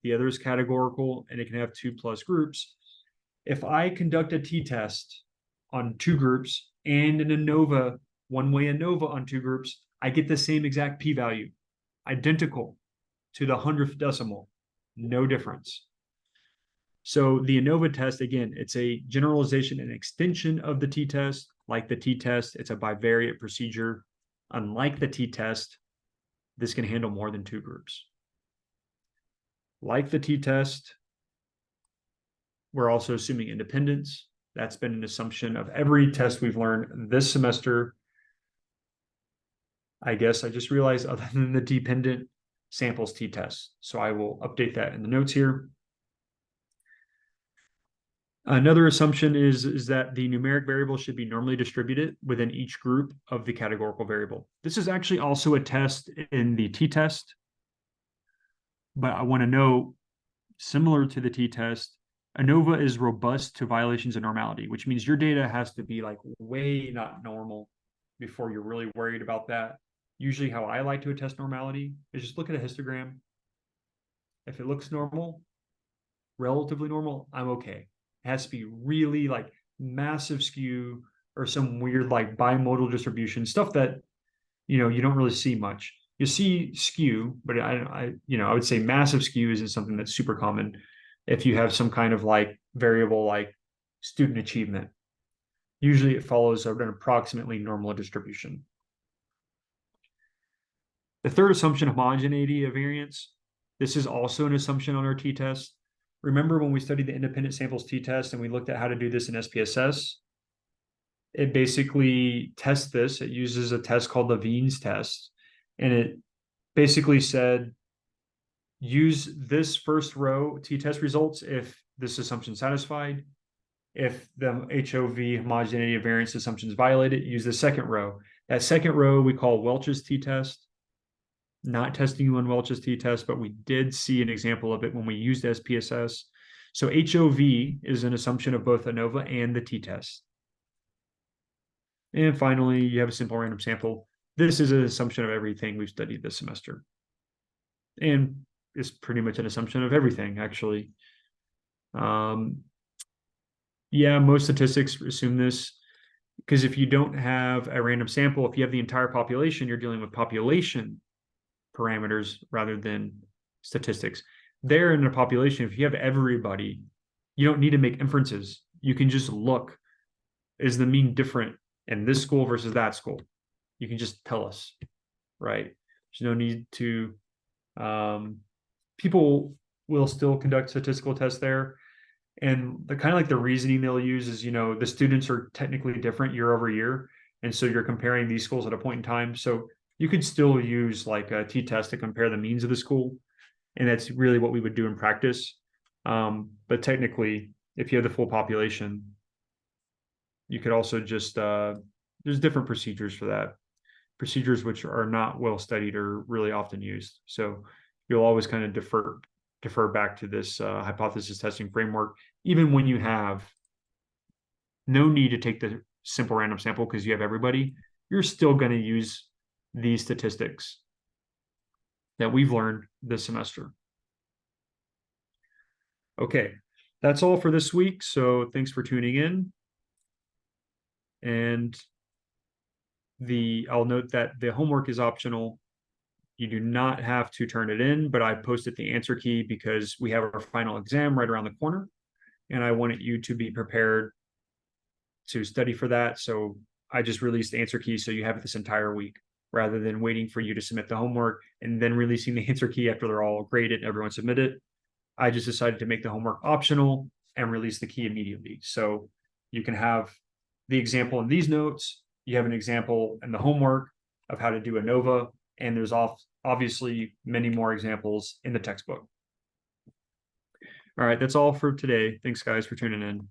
The other is categorical, and it can have 2+ groups. If I conduct a t-test on 2 groups and an ANOVA, one-way ANOVA on 2 groups, I get the same exact p-value, identical to the 100th decimal, no difference. So the ANOVA test, again, it's a generalization and extension of the t-test. Like the t-test, it's a bivariate procedure. Unlike the t-test, this can handle more than 2 groups. Like the t-test, we're also assuming independence. That's been an assumption of every test we've learned this semester. I guess I just realized, other than the dependent samples t-test. So I will update that in the notes here. Another assumption is that the numeric variable should be normally distributed within each group of the categorical variable. This is actually also a test in the t-test, but I want to note, similar to the t-test, ANOVA is robust to violations of normality, which means your data has to be like way not normal before you're really worried about that. Usually how I like to attest normality is just look at a histogram. If it looks normal, relatively normal, I'm okay. It has to be really like massive skew or some weird like bimodal distribution, stuff that, you don't really see much. You see skew, but I would say massive skew isn't something that's super common if you have some kind of like variable like student achievement. Usually it follows an approximately normal distribution. The third assumption, homogeneity of variance. This is also an assumption on our t-test. Remember when we studied the independent samples t-test and we looked at how to do this in SPSS? It basically tests this. It uses a test called the Wien's test. And it basically said, use this first row t-test results if this assumption is satisfied. If the HOV homogeneity of variance assumption is violated, use the second row. That second row we call Welch's t-test. Not testing you on Welch's t-test, but we did see an example of it when we used SPSS. So HOV is an assumption of both ANOVA and the t-test. And finally, you have a simple random sample. This is an assumption of everything we've studied this semester. And it's pretty much an assumption of everything, actually. Yeah, most statistics assume this because if you don't have a random sample, if you have the entire population, you're dealing with population parameters rather than statistics. There in a population, if you have everybody, you don't need to make inferences. You can just look, is the mean different in this school versus that school? You can just tell us, right? There's no need to, people will still conduct statistical tests there. And the kind of like the reasoning they'll use is, the students are technically different year over year. And so you're comparing these schools at a point in time. So you could still use like a t-test to compare the means of the school. And that's really what we would do in practice. But technically, if you have the full population, you could also just, there's different procedures for that. Procedures which are not well studied or really often used. So you'll always kind of defer back to this hypothesis testing framework, even when you have no need to take the simple random sample because you have everybody, you're still going to use these statistics that we've learned this semester. Okay, that's all for this week. So thanks for tuning in. And I'll note that the homework is optional. You do not have to turn it in, but I posted the answer key because we have our final exam right around the corner. And I wanted you to be prepared to study for that. So I just released the answer key so you have it this entire week rather than waiting for you to submit the homework and then releasing the answer key after they're all graded and everyone submitted. I just decided to make the homework optional and release the key immediately. So you can have the example in these notes. You have an example in the homework of how to do ANOVA, and there's obviously many more examples in the textbook. All right, that's all for today. Thanks, guys, for tuning in.